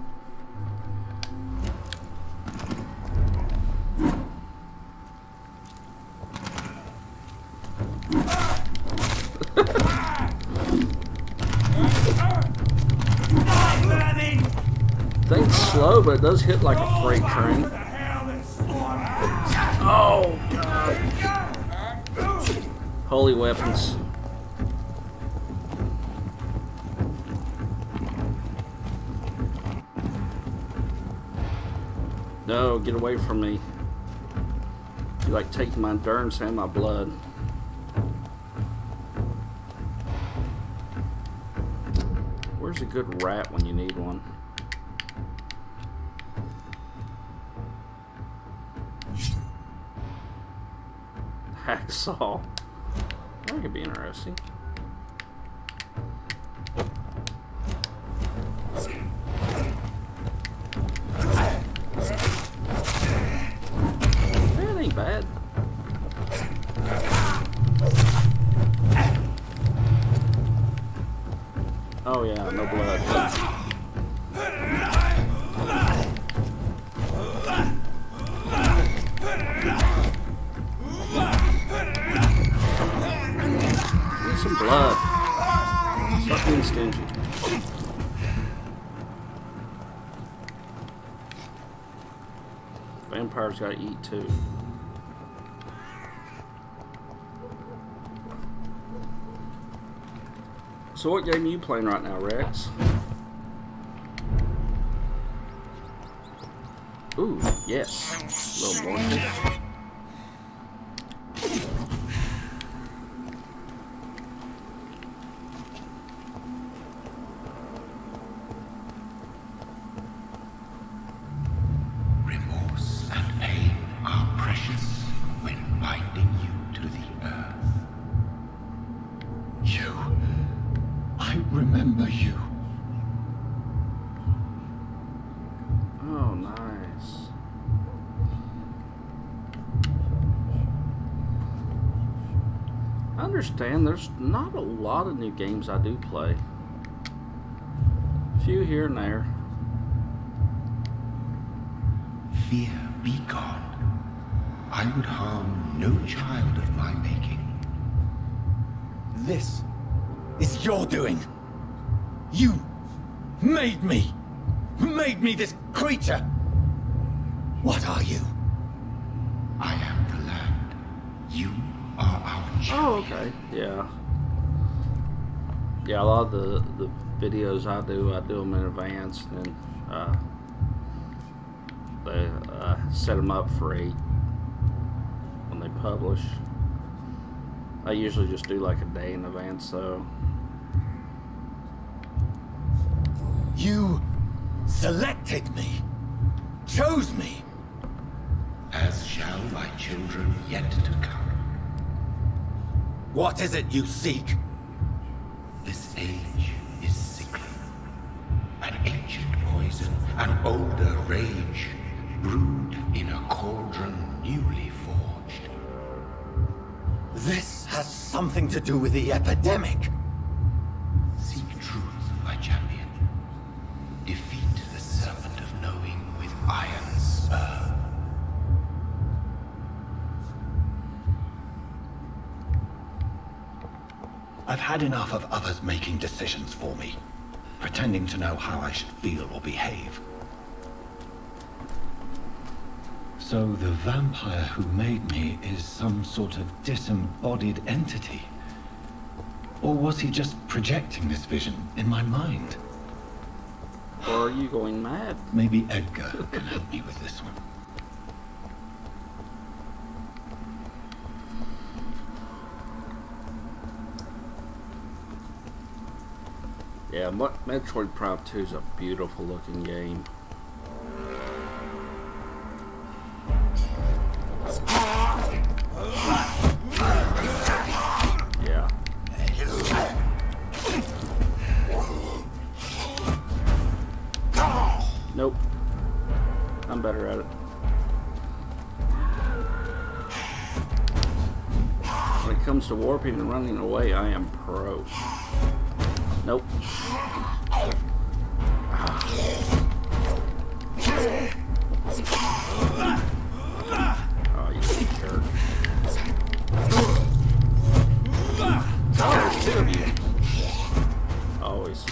Thing's slow, but it does hit like a freight train. Oh, God. Holy weapons. No, get away from me. You like taking my endurance and my blood. Where's a good rat when you need one? Hacksaw. That could be interesting. That ain't bad. Oh yeah, no blood. Some blood. Stop being stingy. Vampires gotta eat too. So what game are you playing right now, Rex? Ooh, yes. A little more. I understand there's not a lot of new games I do play. A few here and there. Fear be gone. I would harm no child of my making. This is your doing. You made me. Made me this creature. What are you? I am the land. You are our champion. Oh, okay. Yeah. Yeah, a lot of the videos I do them in advance, and then they set them up for 8 when they publish. I usually just do like a day in advance, though. You selected me, chose me. As shall my children yet to come. What is it you seek? This age is sickly. An ancient poison, an older rage, brewed in a cauldron newly forged. This has something to do with the epidemic. Seek truth, my champion. Defeat the serpent of knowing with iron spur. I've had enough of others making decisions for me, pretending to know how I should feel or behave. So the vampire who made me is some sort of disembodied entity? Or was he just projecting this vision in my mind? Or are you going mad? Maybe Edgar can help me with this one. Yeah, Metroid Prime 2 is a beautiful looking game. comes to warping and running away, I am pro. Nope. Oh, you jerk. Oh, there's two of you. Always.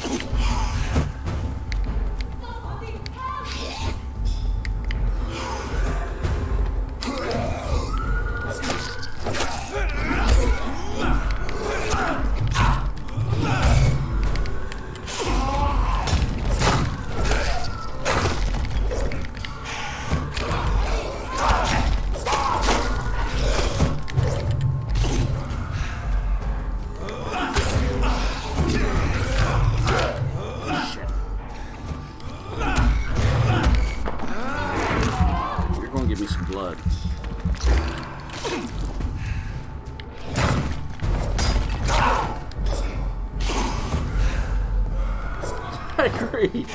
I agree.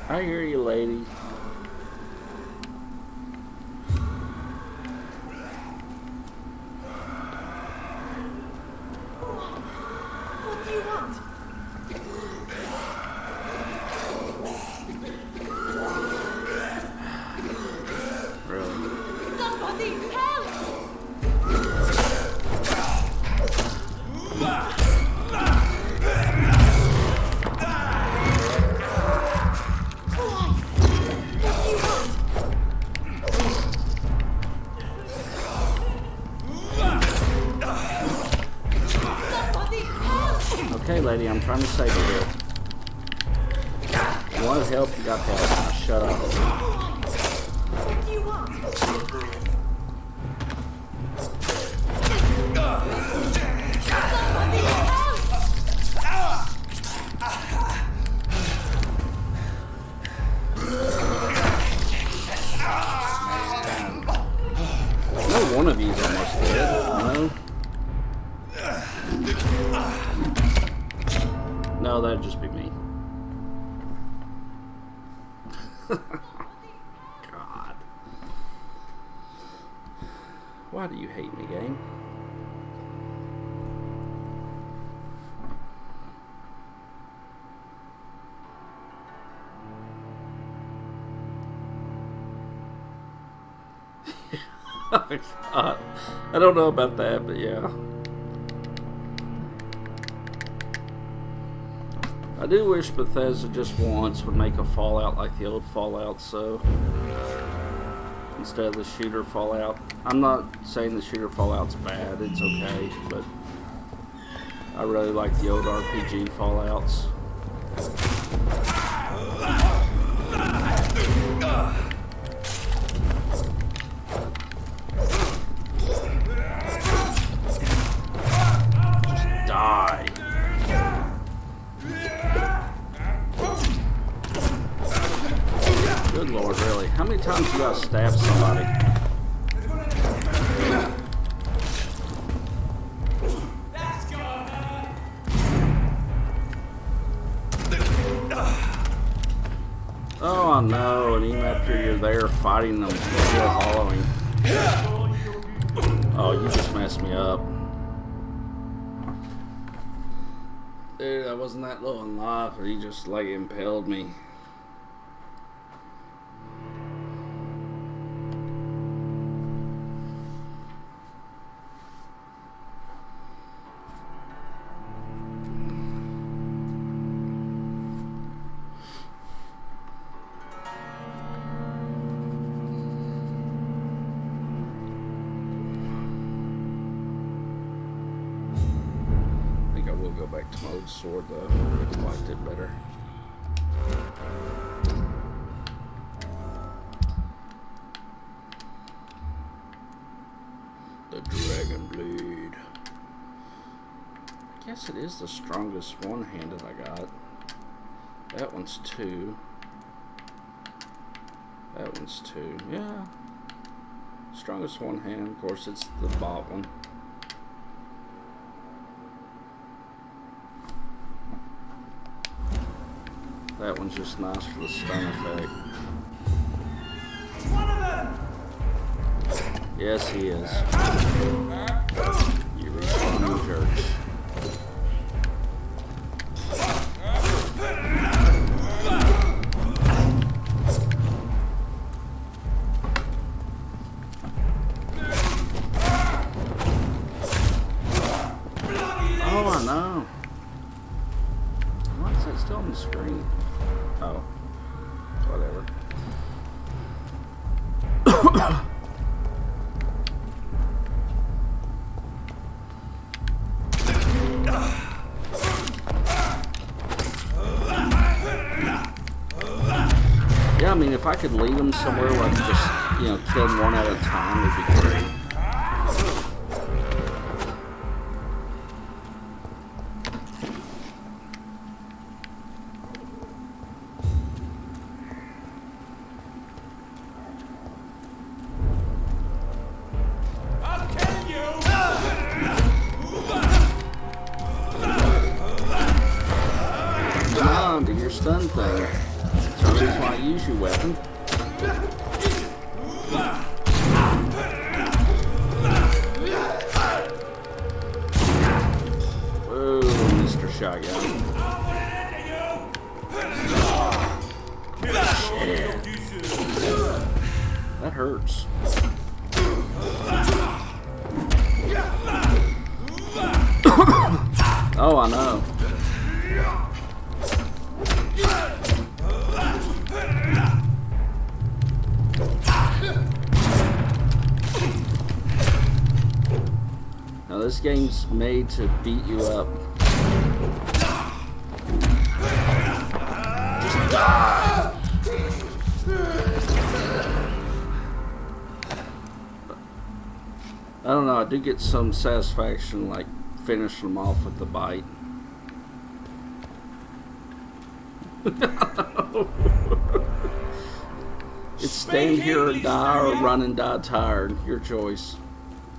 I hear you, lady. What do you want? Really? Somebody help! Okay, lady, I'm trying to save you here. You want help, you got help. Now shut up. What do you want? No one of these almost dead, no? No, that'd just be me. God. Why do you hate me, game? God. I don't know about that, but yeah. I do wish Bethesda just once would make a Fallout like the old Fallout, so instead of the shooter Fallout. I'm not saying the shooter Fallout's bad, it's okay, but I really like the old RPG Fallouts. Just die. Good Lord, really? How many times you gotta stab somebody? Oh, I know, and even after you're there fighting them, you're still hollowing. Oh, you just messed me up. Dude, I wasn't that low in life, or he just like impaled me. Go back to my old sword though. I liked it better. The Dragon Blade. I guess it is the strongest one-handed I got. That one's 2. That one's 2. Yeah. Strongest one hand. Of course, it's the bot one. That one's just nice for the stun effect. It's one of them! Yes, he is. You respawning jerks. Oh, I know. Why is that still on the screen? Oh, whatever. Yeah, I mean, if I could lead them somewhere where I could just, you know, kill them one at a time, would be great. I'll kill you! Come on, do your stun thing. That's the reason why I use your weapon. Whoa, Mr. Shotgun. Shit. That hurts. Oh, I know. Now this game's made to beat you up. Just die. I don't know, I do get some satisfaction like finishing them off with the bite. It's stand here or die or run and die tired. Your choice.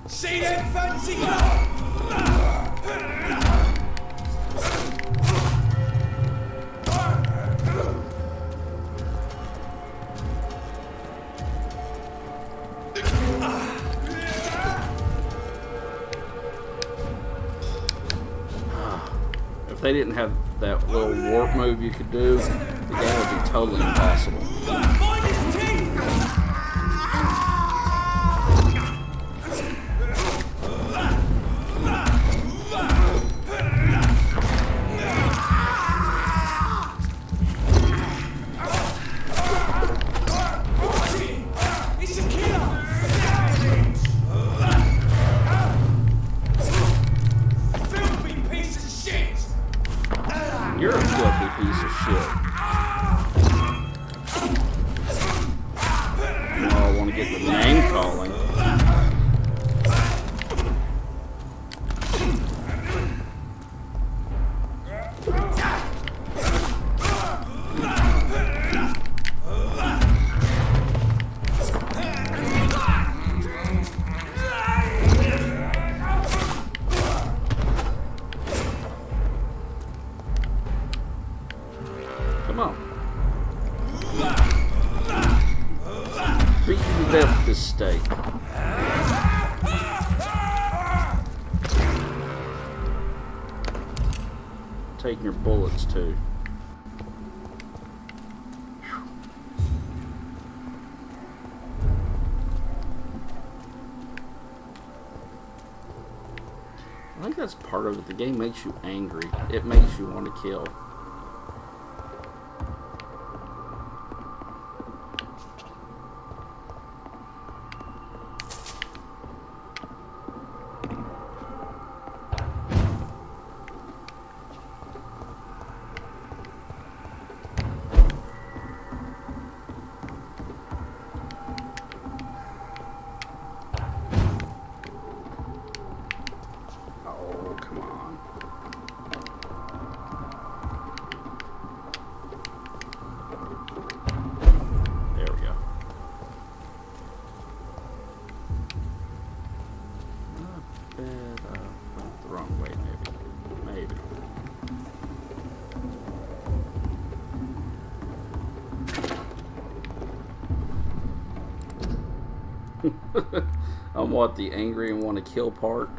See that fancy car? If they didn't have that little warp move you could do, the game would be totally impossible. Find his teeth! He's a killer! Filthy piece of shit! You're a filthy piece of shit. Oh, I want to get the name calling. Come on. Beat you to death with this stake. Taking your bullets too. I think that's part of it. The game makes you angry. It makes you want to kill. Oh, come on. I'm what, the angry and want to kill part?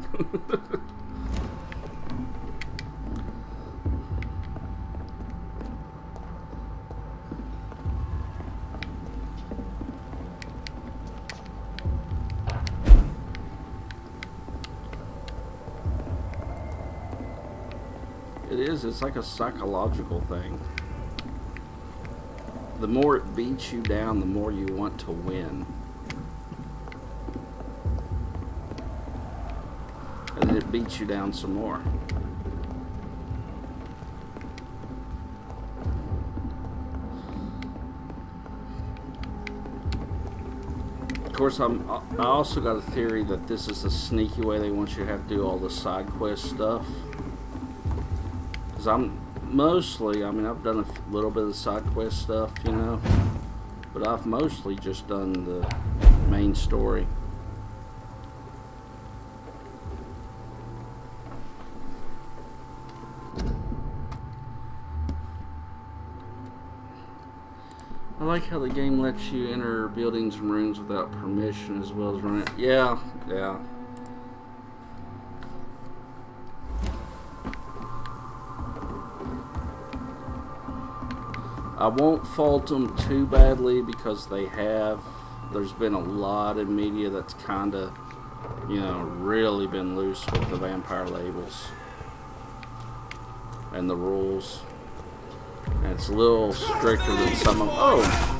It is, it's like a psychological thing. The more it beats you down, the more you want to win. And then it beats you down some more. Of course, I also got a theory that this is a sneaky way they want you to have to do all the side quest stuff. Because I'm mostly, I mean, I've done a little bit of the side quest stuff, you know, but I've mostly just done the main story. I like how the game lets you enter buildings and rooms without permission as well as run it. Yeah, yeah. I won't fault them too badly because there's been a lot of media that's kind of, you know, really been loose with the vampire labels and the rules. And it's a little stricter than some of them. Oh!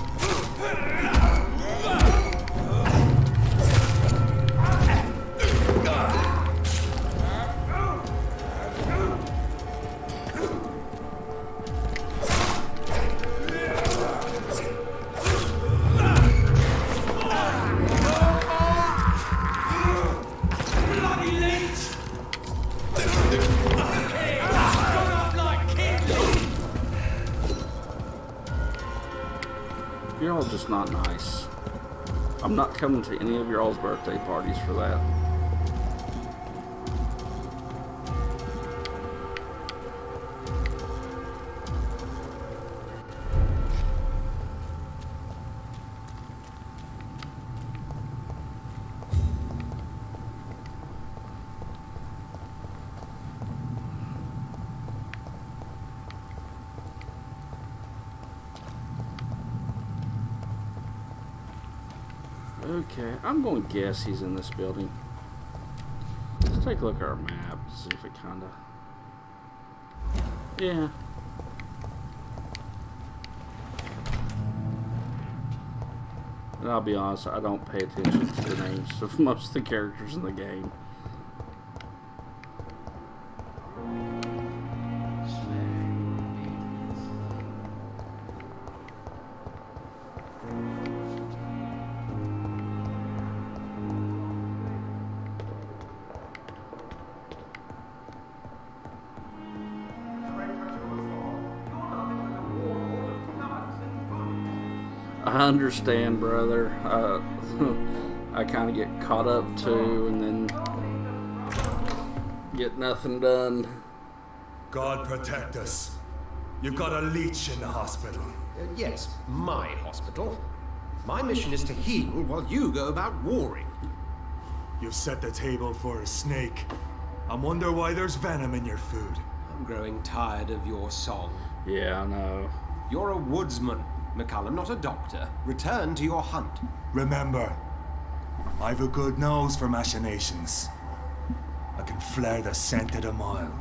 You're all just not nice. I'm not coming to any of your all's birthday parties for that. Okay, I'm going to guess he's in this building. Let's take a look at our map, see if it kind of... Yeah. And I'll be honest, I don't pay attention to the names of most of the characters in the game. I understand, brother. I kind of get caught up too, and then get nothing done. God protect us. You've got a leech in the hospital. Yes, my hospital. My mission is to heal while you go about warring. You've set the table for a snake. I wonder why there's venom in your food. I'm growing tired of your song. Yeah, I know. You're a woodsman, McCullum, not a doctor. Return to your hunt. Remember, I've a good nose for machinations. I can flare the scent at a mile.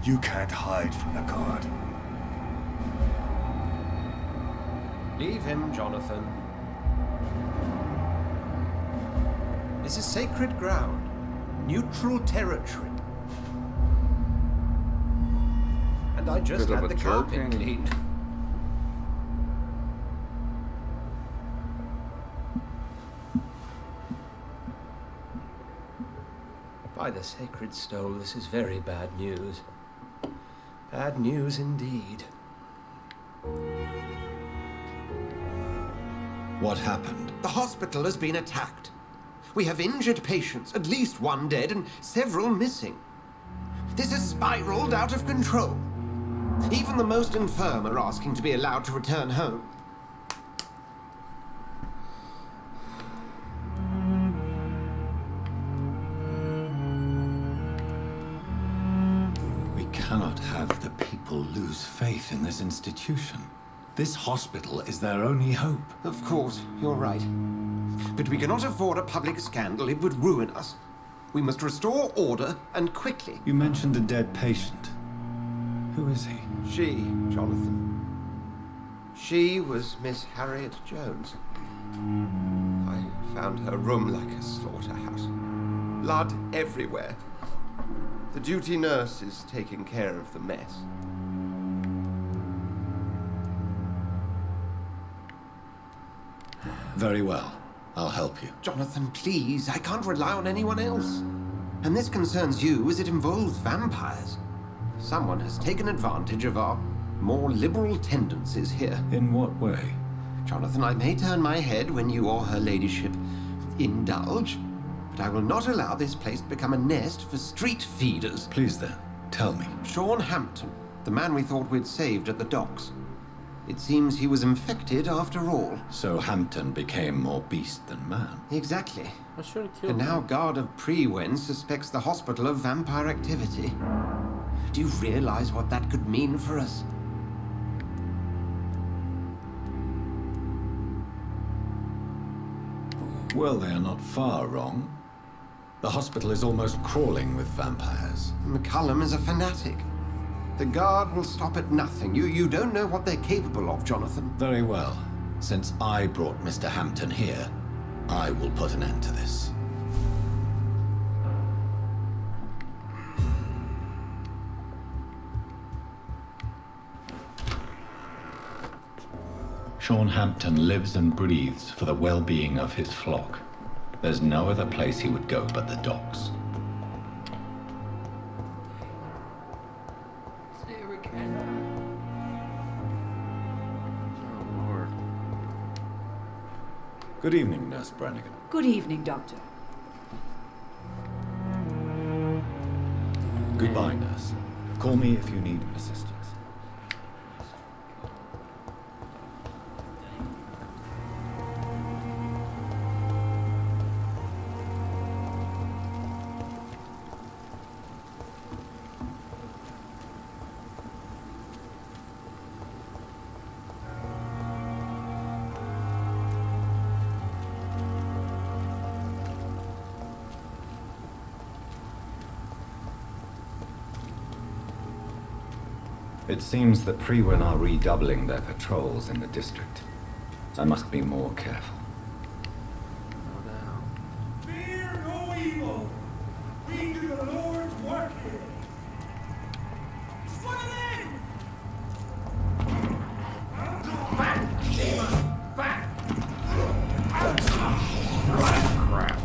You can't hide from the god. Leave him, Jonathan. This is sacred ground. Neutral territory. And I just had the carpet cleaned. By the sacred stone, this is very bad news. Bad news indeed. What happened? The hospital has been attacked. We have injured patients, at least one dead and several missing. This has spiraled out of control. Even the most infirm are asking to be allowed to return home. have the people lose faith in this institution? This hospital is their only hope. Of course, you're right. But we cannot afford a public scandal. It would ruin us. We must restore order, and quickly. You mentioned a dead patient. Who is he? She, Jonathan. She was Miss Harriet Jones. I found her room like a slaughterhouse. Blood everywhere. The duty nurse is taking care of the mess. Very well. I'll help you. Jonathan, please. I can't rely on anyone else. And this concerns you as it involves vampires. Someone has taken advantage of our more liberal tendencies here. In what way? Jonathan, I may turn my head when you or her ladyship indulge, but I will not allow this place to become a nest for street feeders. Please then, tell me. Sean Hampton, the man we thought we'd saved at the docks. It seems he was infected after all. So Hampton became more beast than man. Exactly. I should have killed And now him. Guard of Prewen suspects the hospital of vampire activity. Do you realize what that could mean for us? Well, they are not far wrong. The hospital is almost crawling with vampires. McCullum is a fanatic. The Guard will stop at nothing. You don't know what they're capable of, Jonathan. Very well. Since I brought Mr. Hampton here, I will put an end to this. Sean Hampton lives and breathes for the well-being of his flock. There's no other place he would go but the docks. Oh, Lord. Good evening, Nurse Brannigan. Good evening, Doctor. Goodbye, Nurse. Call me if you need assistance. It seems that Prewen are redoubling their patrols in the district. I must be more careful. No doubt. Fear no evil. We do the Lord's work here. Swing it in! Back, demon! Back! Crap.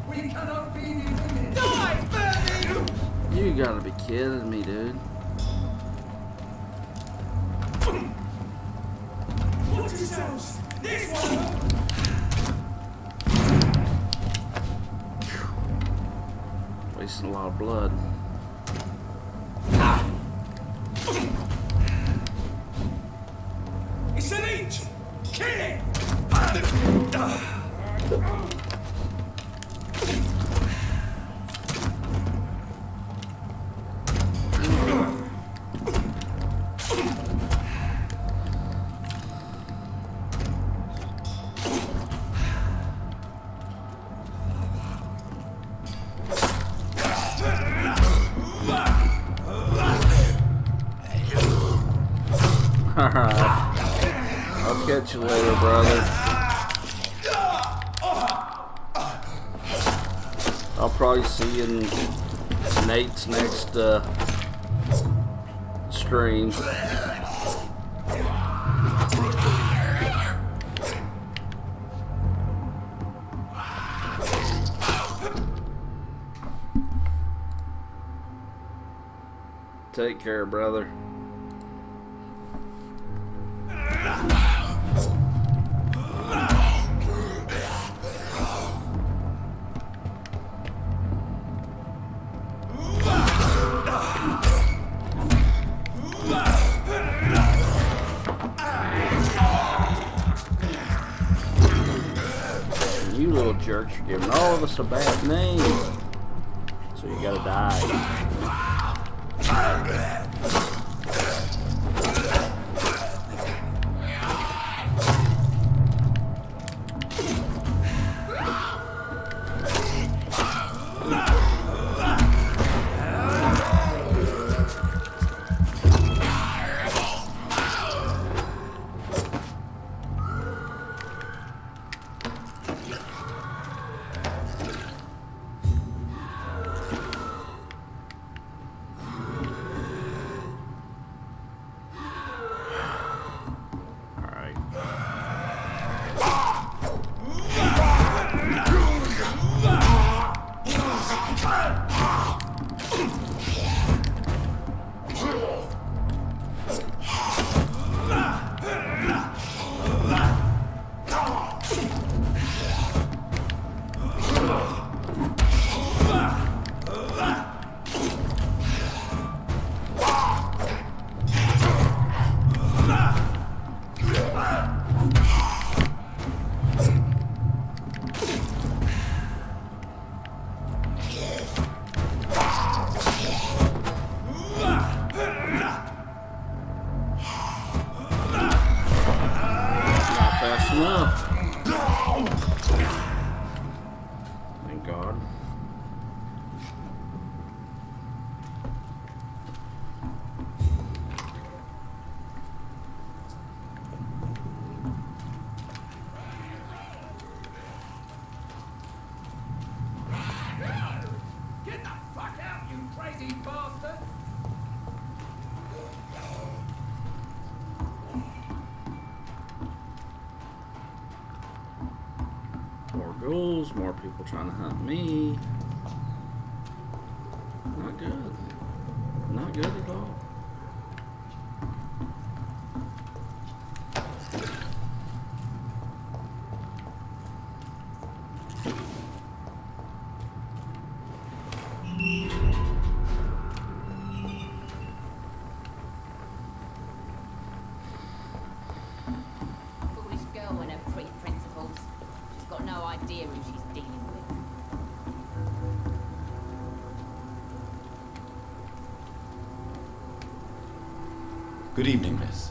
We cannot be defeated. Die, Bernie! You gotta be kidding me, dude. Watch yourselves! This one! Wasting a lot of blood. It's an each! Kill it! Alright. I'll catch you later, brother. I'll probably see you in Nate's next stream. Take care, brother. You little jerks are giving all of us a bad name. So you gotta die. Thank God. Get the fuck out, you crazy bastard! More ghouls, more people trying to hunt me. Not good. Not good at all. Foolish girl and her pre-principles. She's got no idea who she's dealing with. Good evening, miss.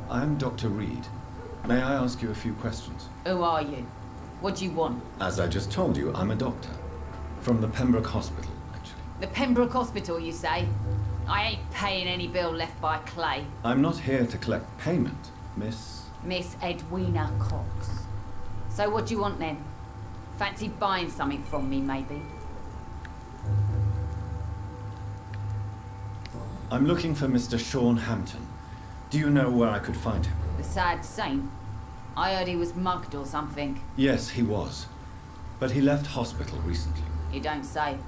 I'm Dr. Reed. May I ask you a few questions? Who are you? What do you want? As I just told you, I'm a doctor. From the Pembroke Hospital, actually. The Pembroke Hospital, you say? I ain't paying any bill left by Clay. I'm not here to collect payment, miss. Miss Edwina Cox. So what do you want then? Fancy buying something from me, maybe? I'm looking for Mr. Sean Hampton. Do you know where I could find him? The sad saint? I heard he was mugged or something. Yes, he was. But he left hospital recently. You don't say.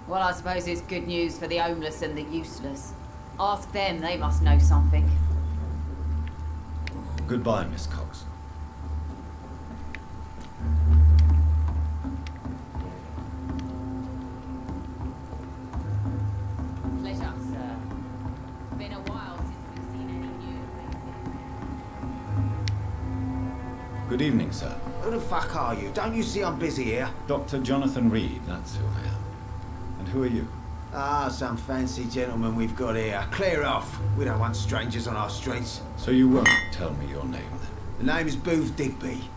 Well, I suppose it's good news for the homeless and the useless. Ask them, they must know something. Goodbye, Miss Cox. Pleasure, sir. Been a while since we've seen any new faces. Good evening, sir. Who the fuck are you? Don't you see I'm busy here? Dr. Jonathan Reed, that's who I am. And who are you? Ah, some fancy gentleman we've got here. Clear off. We don't want strangers on our streets. So you won't tell me your name, then? The name's Booth Digby.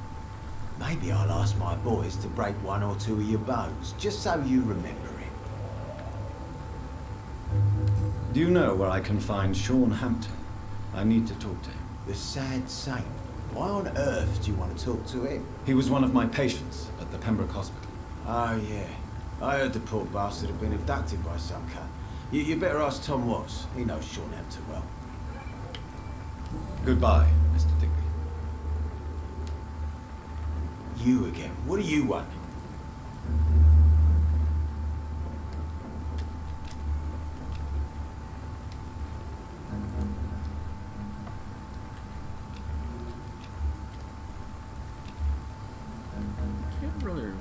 Maybe I'll ask my boys to break one or two of your bones, just so you remember it. Do you know where I can find Sean Hampton? I need to talk to him. The sad saint. Why on earth do you want to talk to him? He was one of my patients at the Pembroke Hospital. Oh, yeah. I heard the poor bastard had been abducted by some cunt. You better ask Tom Watts. He knows Sean Hampton well. Goodbye, Mr. Digby. You again. What do you want? Can't really.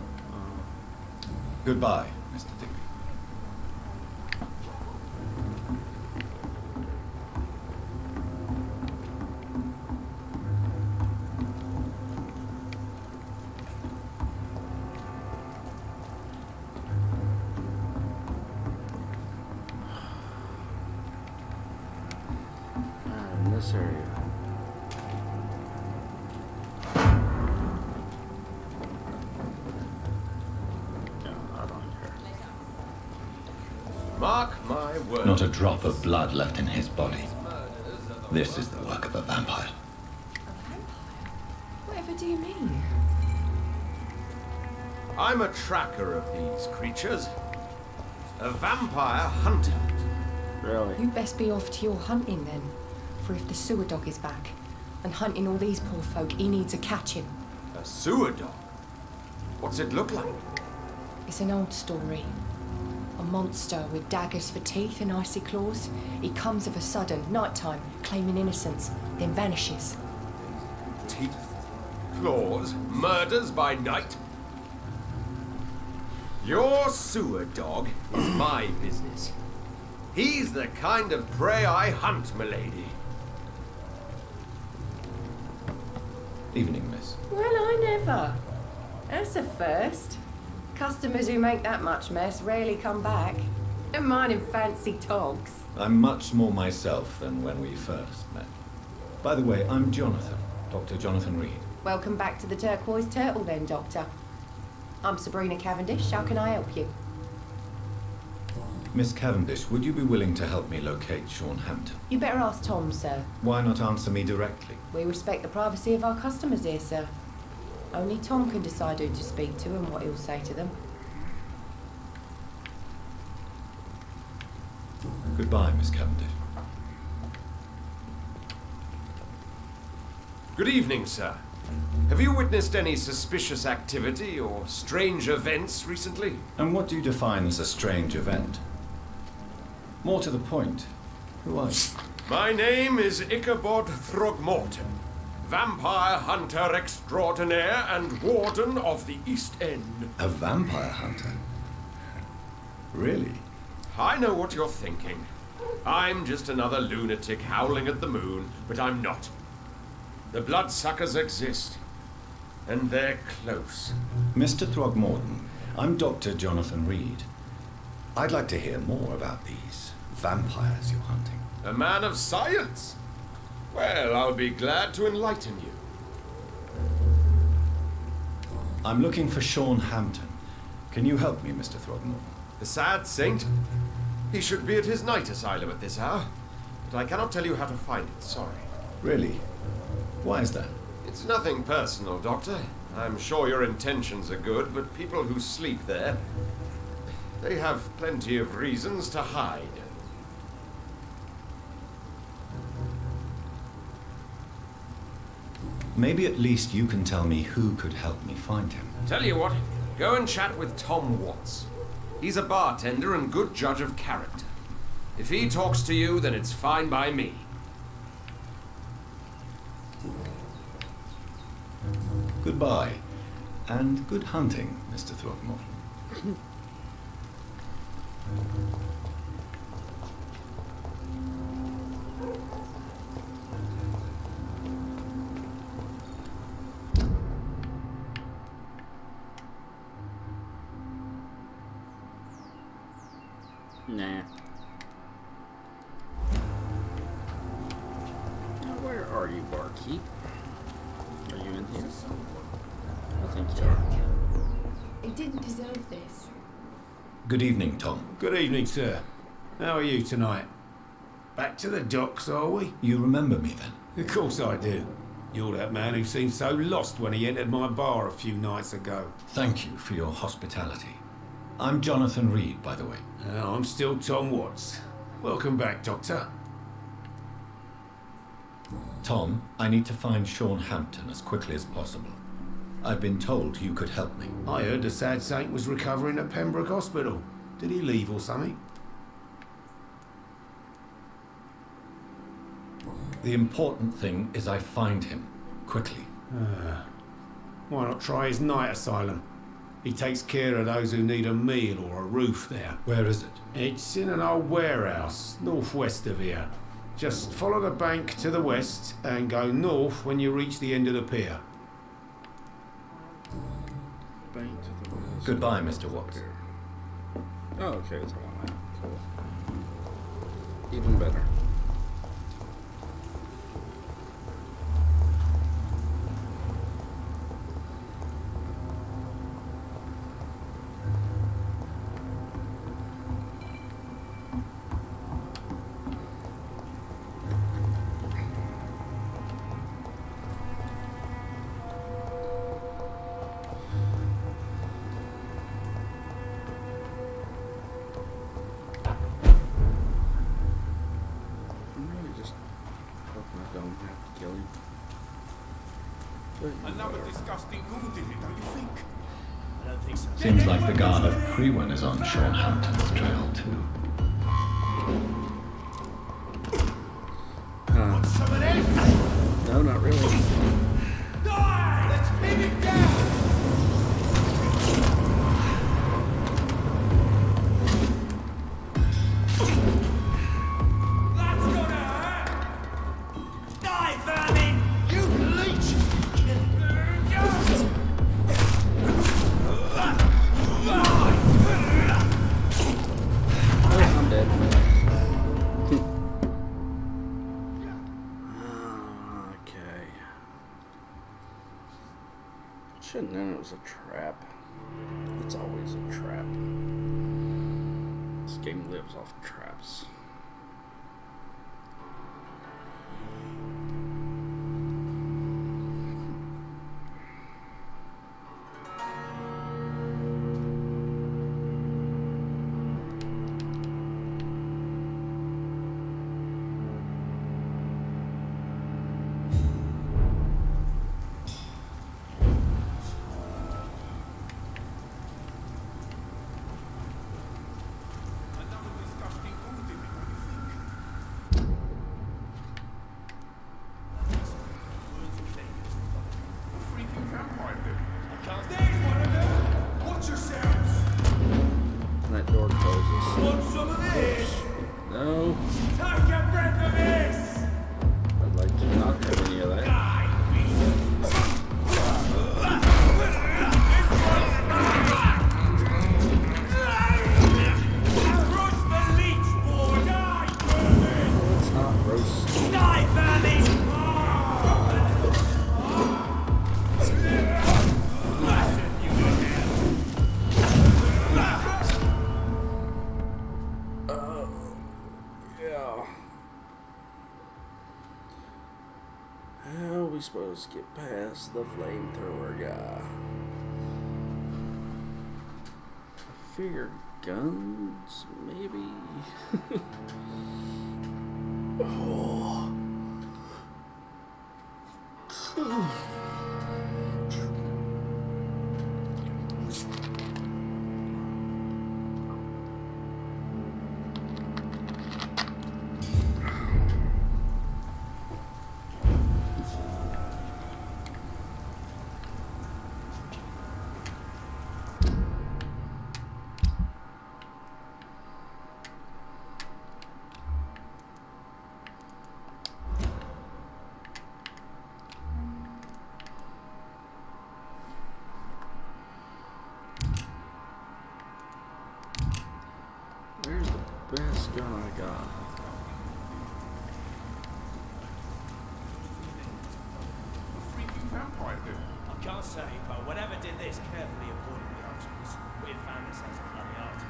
Goodbye, Mr. Digby. this area. Mark my words. Not a drop of blood left in his body. This is the work of a vampire. Whatever do you mean? I'm a tracker of these creatures. A vampire hunter. Really? You best be off to your hunting then. For if the sewer dog is back and hunting all these poor folk, he needs a catching. A sewer dog? What's it look like? It's an old story. A monster with daggers for teeth and icy claws. He comes of a sudden, nighttime, claiming innocence, then vanishes. Teeth, claws, murders by night. Your sewer dog is my business. He's the kind of prey I hunt, milady. Evening, miss. Well, I never. That's a first. Customers who make that much mess rarely come back. Don't mind in fancy togs. I'm much more myself than when we first met. By the way, I'm Jonathan, Dr. Jonathan Reed. Welcome back to the Turquoise Turtle then, Doctor. I'm Sabrina Cavendish. How can I help you? Miss Cavendish, would you be willing to help me locate Sean Hampton? You better ask Tom, sir. Why not answer me directly? We respect the privacy of our customers here, sir. Only Tom can decide who to speak to and what he'll say to them. Goodbye, Miss Cavendish. Good evening, sir. Have you witnessed any suspicious activity or strange events recently? And what do you define as a strange event? More to the point, who are you? My name is Ichabod Throgmorton, vampire hunter extraordinaire and warden of the East End. A vampire hunter? Really? I know what you're thinking. I'm just another lunatic howling at the moon, but I'm not. The bloodsuckers exist, and they're close. Mr. Throgmorton, I'm Dr. Jonathan Reed. I'd like to hear more about these vampires you're hunting. A man of science? Well, I'll be glad to enlighten you. I'm looking for Sean Hampton. Can you help me, Mr. Throgmorton? The sad saint? He should be at his night asylum at this hour, but I cannot tell you how to find it, sorry. Really? Why is that? It's nothing personal, Doctor. I'm sure your intentions are good, but people who sleep there, they have plenty of reasons to hide. Maybe at least you can tell me who could help me find him. Tell you what, go and chat with Tom Watts. He's a bartender and good judge of character. If he talks to you, then it's fine by me. Goodbye, and good hunting, Mr. Throgmorton. Nah. Now, where are you, barkeep? Are you in here? I think you are. He didn't deserve this. Good evening, Tom. Good evening, sir. How are you tonight? Back to the docks, are we? You remember me then? Of course I do. You're that man who seemed so lost when he entered my bar a few nights ago. Thank you for your hospitality. I'm Jonathan Reed, by the way. I'm still Tom Watts. Welcome back, Doctor. Tom, I need to find Sean Hampton as quickly as possible. I've been told you could help me. I heard the sad saint was recovering at Pembroke Hospital. Did he leave or something? The important thing is I find him, quickly. Why not try his night asylum? He takes care of those who need a meal or a roof there. Where is it? It's in an old warehouse, northwest of here. Just follow the bank to the west and go north when you reach the end of the pier. Bank to the west. Goodbye, Mr. Watts. Oh, okay, it's all on that. Cool. Even better. disgusting ghoul did it, don't you think? I don't think so. Seems like the guard of Prewen is on Sean Hampton's trail too. Want some of this? No, not really. Die! Let's pin it down! That's gonna hurt! Die, vermin! You leech! I'm dead. Okay. Shouldn't have known it was a trap. It's always a trap. This game lives off traps. That door closes. Want some of this? No, Take a breath of this! I'd like to not have any of that. Roast the leech, boy! Die, vermin! It's not roast. Die, vermin! Yeah. How are we supposed to get past the flamethrower guy? I figure guns, maybe? Oh. Where's the best gun I got? Freaking vampire do. I can't say, but whatever did this carefully avoided the archers. We have found ourselves a bloody artist.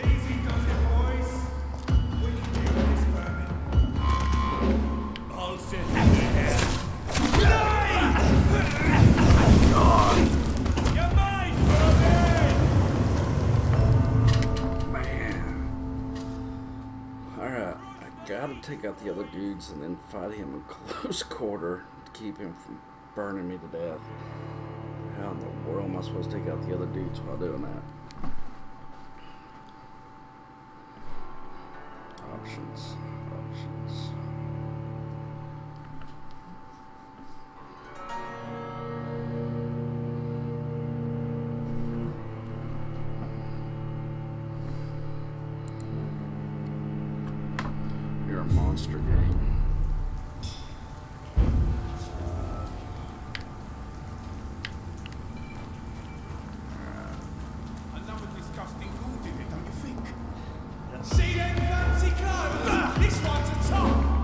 Easy does it, boys. We can deal with this vermin. Bullshit. You're mine, vermin! Man. Alright, I gotta take out the other dudes and then fight him in close quarter to keep him from burning me to death. How in the world am I supposed to take out the other dudes while doing that? Options. You're a monster game. Another disgusting ghoul did it, don't you think? See them fancy clothes? This one's a top!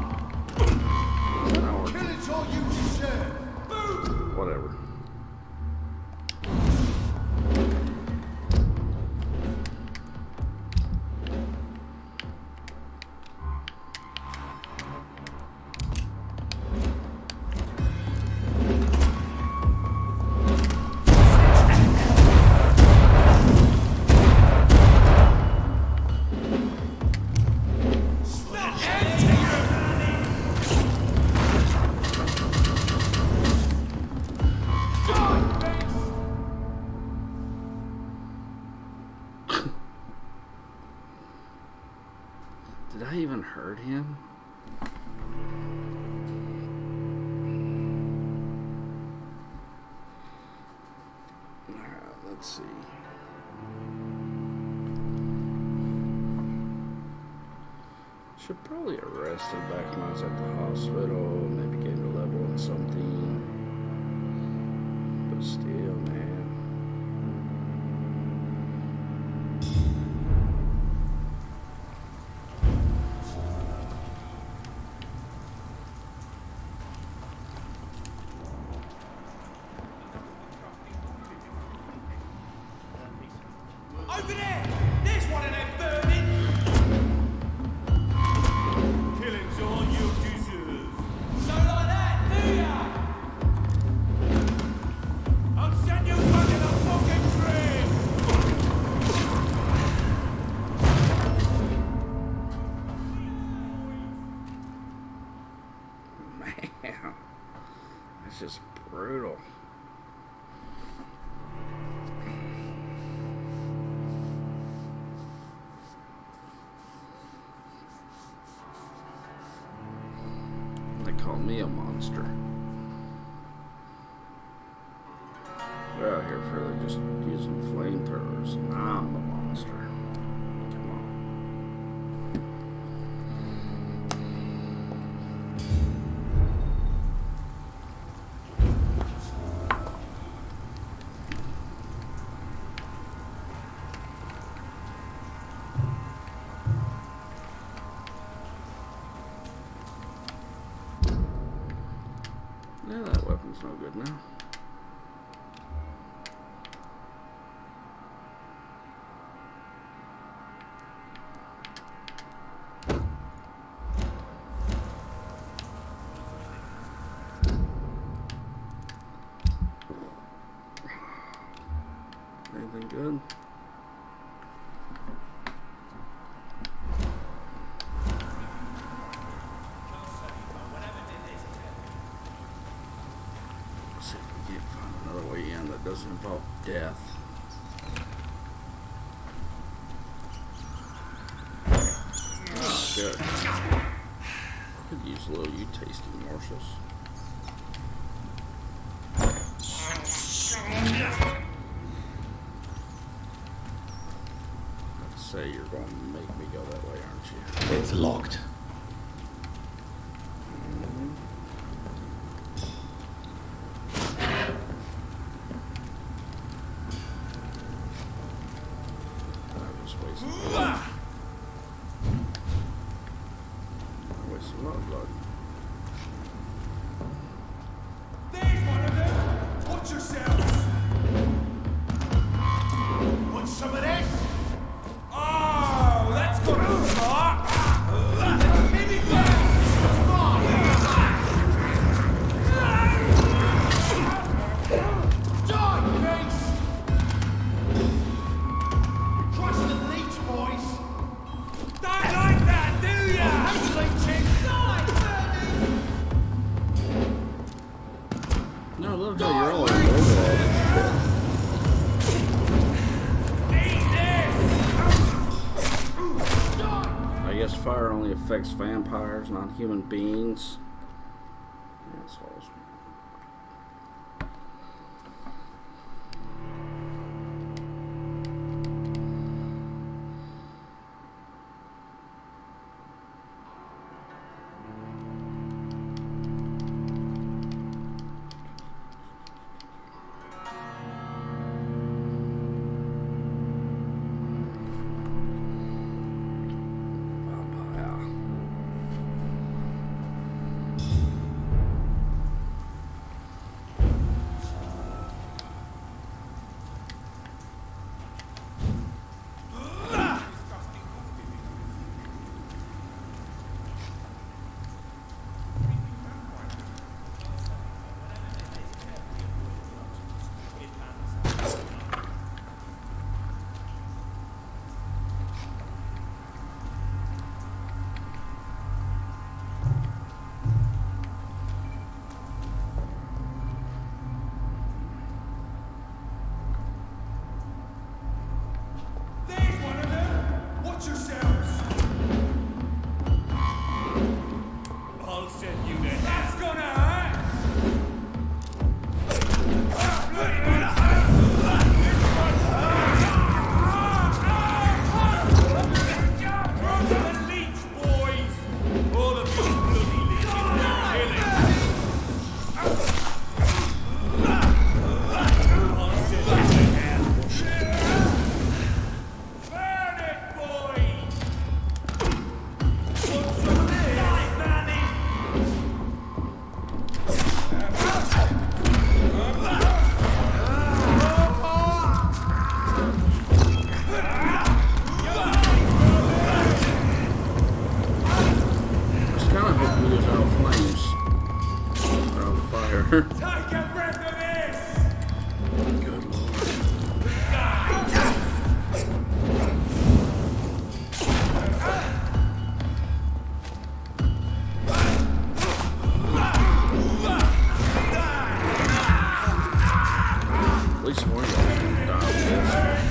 hurt him? Alright, let's see. Should probably arrest him back when I was at the hospital. Maybe gave a level in something. But still, man. Over there! There's one of them vermin! Killing's all you deserve. So like that, do ya? I'll send you back in a fucking train! Man, that's just brutal. They call me a monster. They're out here for just using flamethrowers, and I'm the monster. Come on. Yeah, that weapon's no good now. Anything good? Let's see if we can't find another way in that doesn't involve death. Oh, good. Could use a little you tasty morsels. Let's say you're going to make me go that way, aren't you? It's locked. Waste a lot of blood. There's one of them! Watch yourselves! Want some of this? Oh, that's gonna suck! Maybe come on! Die, face! Crush the leech, boys! Don't like that, do ya? Hate leeching! Die, No, look how you're all over all this shit. I guess fire only affects vampires, not human beings. Assholes. Vampire. Take a breath of this! Good lord. At least one of y'all can die with this.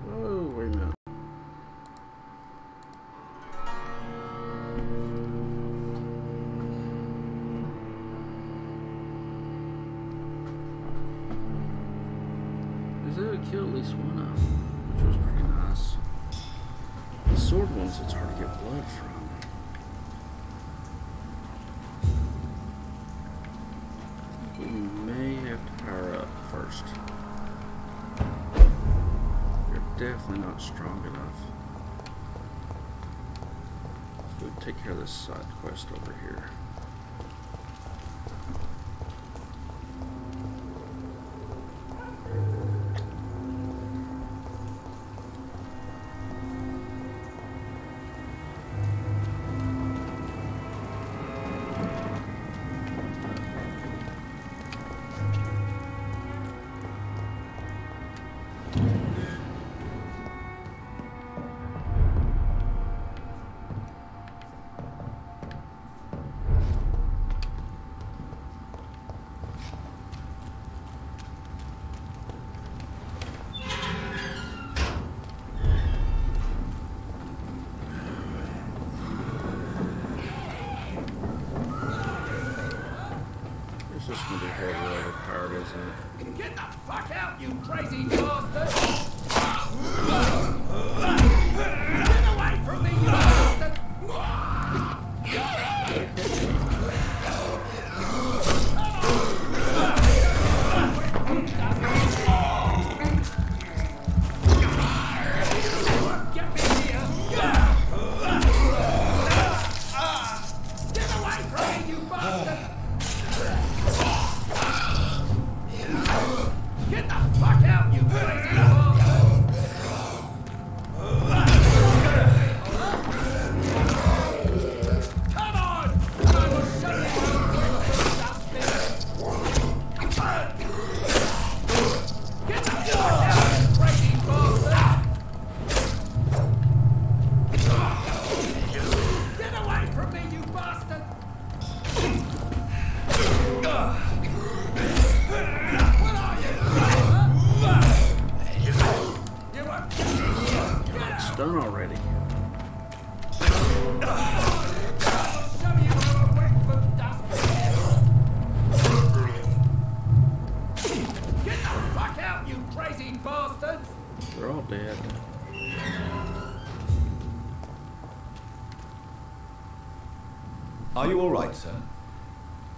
Oh, wait a minute. Is it to kill at least one of them, which was pretty nice. The sword ones, it's hard to get blood from. We may have to power up first. You're definitely not strong enough. So we'll take care of this side quest over here. This is gonna be heavily overpowered, isn't it? Get the fuck out, you crazy bastard! Get away from me, you bastard! Get me here! Get away from me, you bastard! Get the fuck out, you crazy bastard! Come on! I will show you how to get the fuck out, you crazy bastard! Get away from me, you bastard! It's done already. Get the fuck out, you crazy bastards! They're all dead. Are you all right, sir?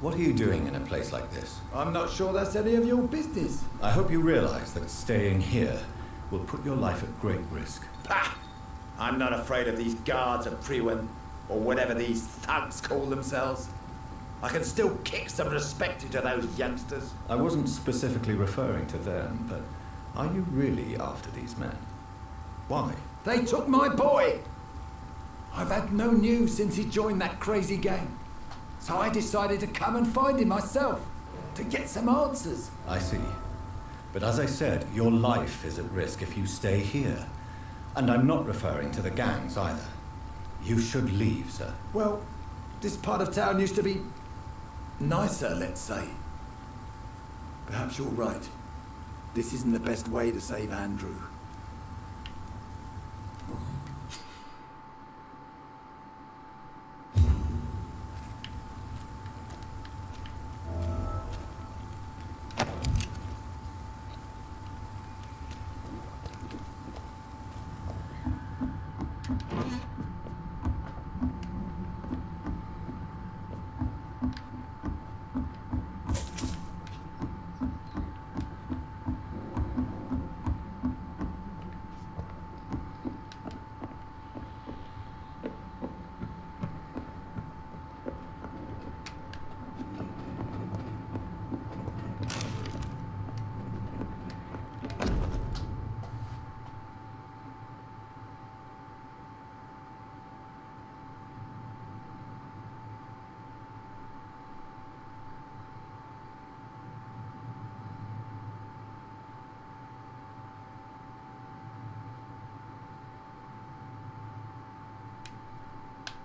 What are you doing in a place like this? I'm not sure that's any of your business. I hope you realize that staying here will put your life at great risk. Pah! I'm not afraid of these guards of Priwen, or whatever these thugs call themselves. I can still kick some respect into those youngsters. I wasn't specifically referring to them, but are you really after these men? Why? They took my boy! I've had no news since he joined that crazy gang. So I decided to come and find him myself, to get some answers. I see. But as I said, your life is at risk if you stay here. And I'm not referring to the gangs either. You should leave, sir. Well, this part of town used to be nicer, let's say. Perhaps you're right. This isn't the best way to save Andrew.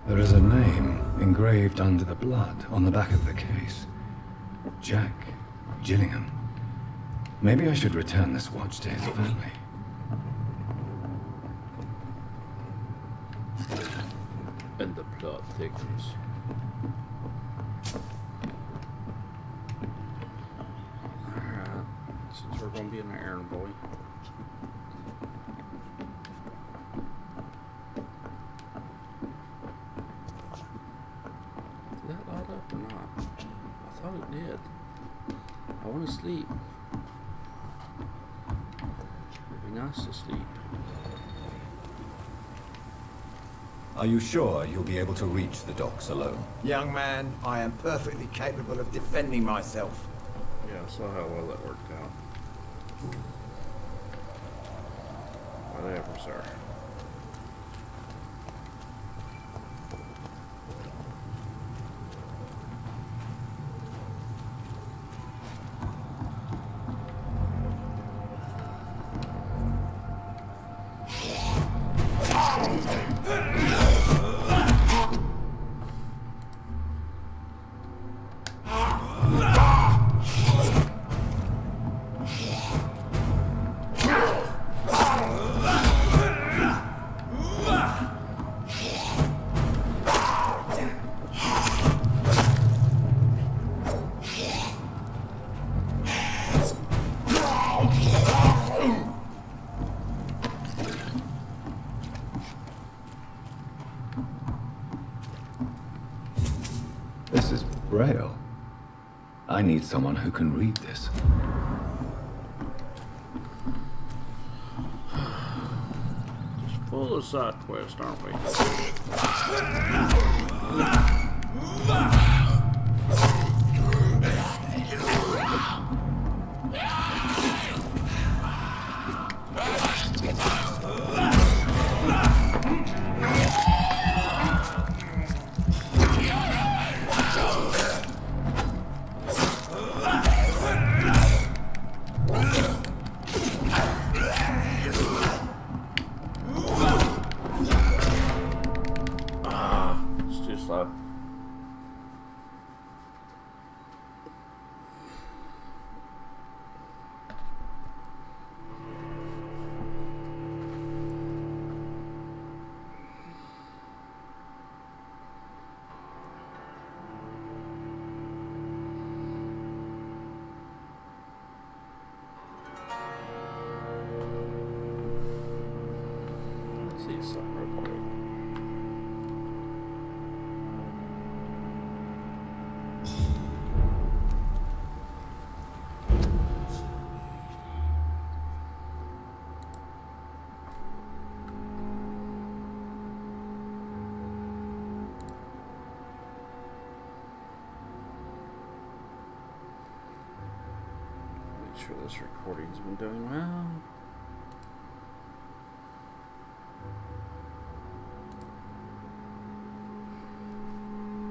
There is a name engraved under the blood on the back of the case. Jack Gillingham. Maybe I should return this watch to his family. And the plot thickens. Alright, since we're gonna be an errand boy. Did that light up or not? I thought it did. I wanna sleep. It'd be nice to sleep. Are you sure you'll be able to reach the docks alone? Young man, I am perfectly capable of defending myself. Yeah, I saw how well that worked out. Whatever, sir. This is Braille. I need someone who can read this. Just full of side quests, aren't we? It's too slow. Let's see something real quick. Make sure this recording's been doing well.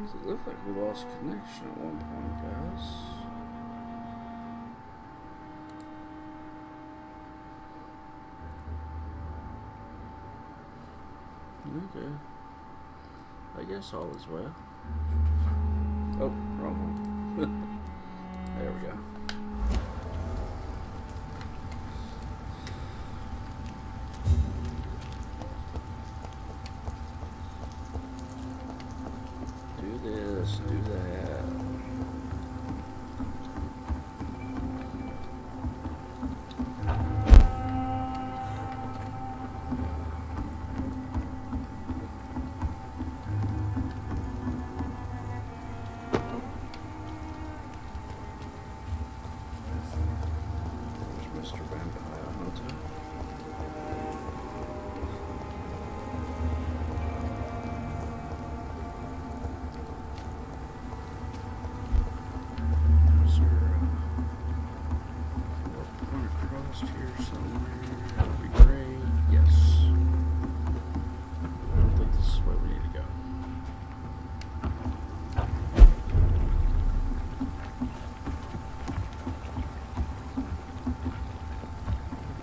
Does it look like we lost connection at one point, guys? Okay. I guess all is well. Oh, wrong one. There we go. Do this, do that. There's Mr. Vampire Hunter. Is there a point across here somewhere? That would be great. Yes. I don't think this is where we need to go.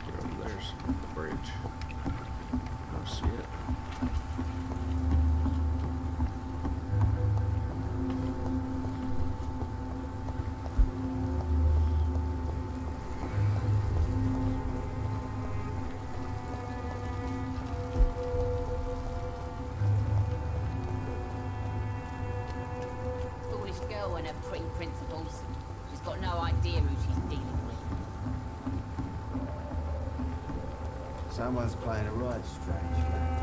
Get over there's the bridge. I don't see it. pretty principles. She's got no idea who she's dealing with. Someone's playing a right strange game.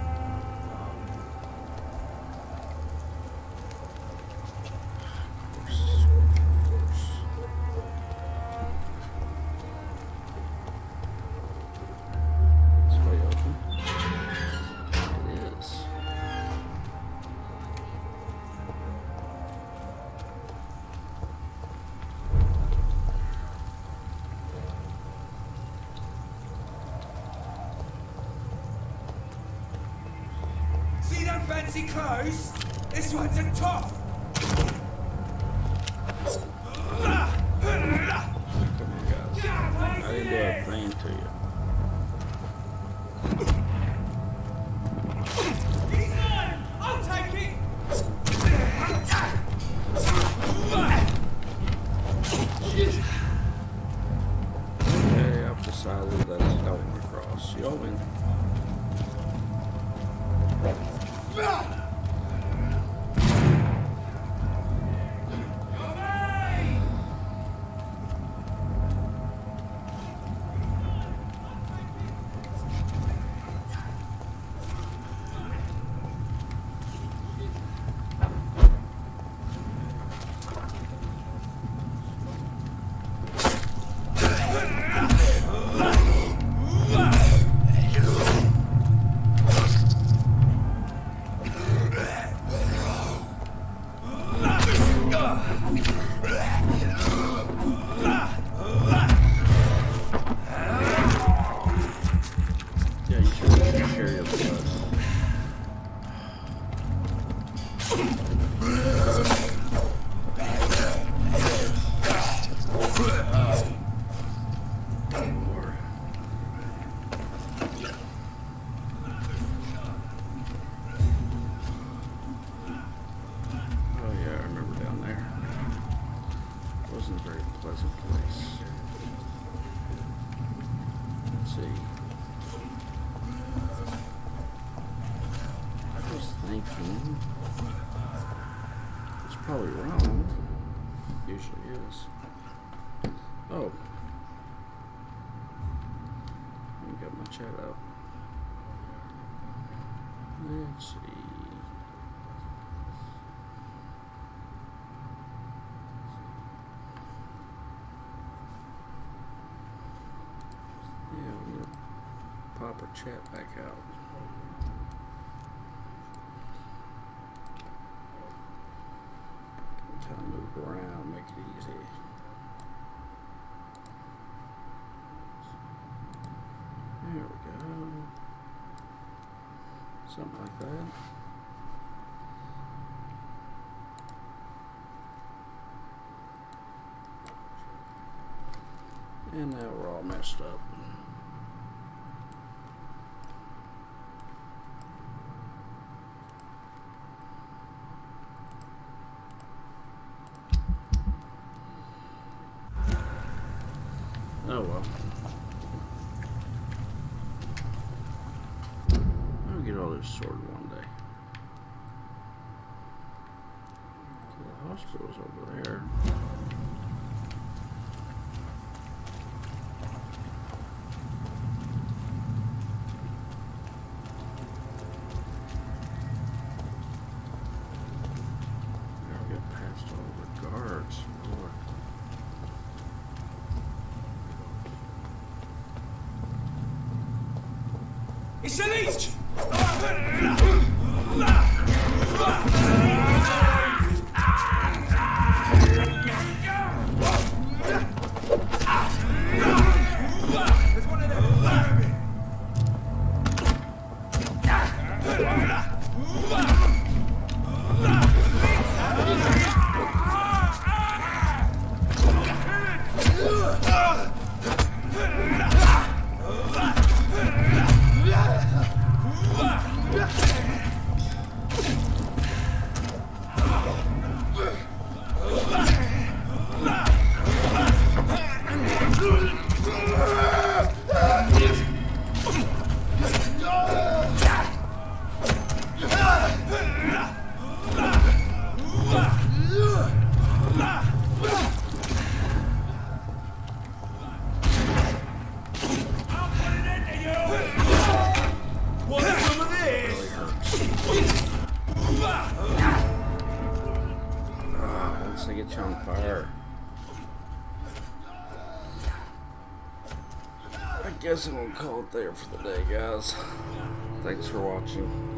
See them fancy clothes? This one's a top. I didn't do a thing to you. He's mine! I'll take it! Okay, I've decided that I don't want to cross. You'll win. It's probably wrong. Usually is. Oh. Let me get my chat up. Let's see. Yeah, we need to pop our chat back out. Kind of move around, make it easy. There we go. Something like that. And now we're all messed up. Oh well. I'll get all this sorted one day. So the hospital's over there. I'll get past all the guards. Lord. It's a leech! Once they get you on fire. I guess I'm gonna call it there for the day, guys. Thanks for watching.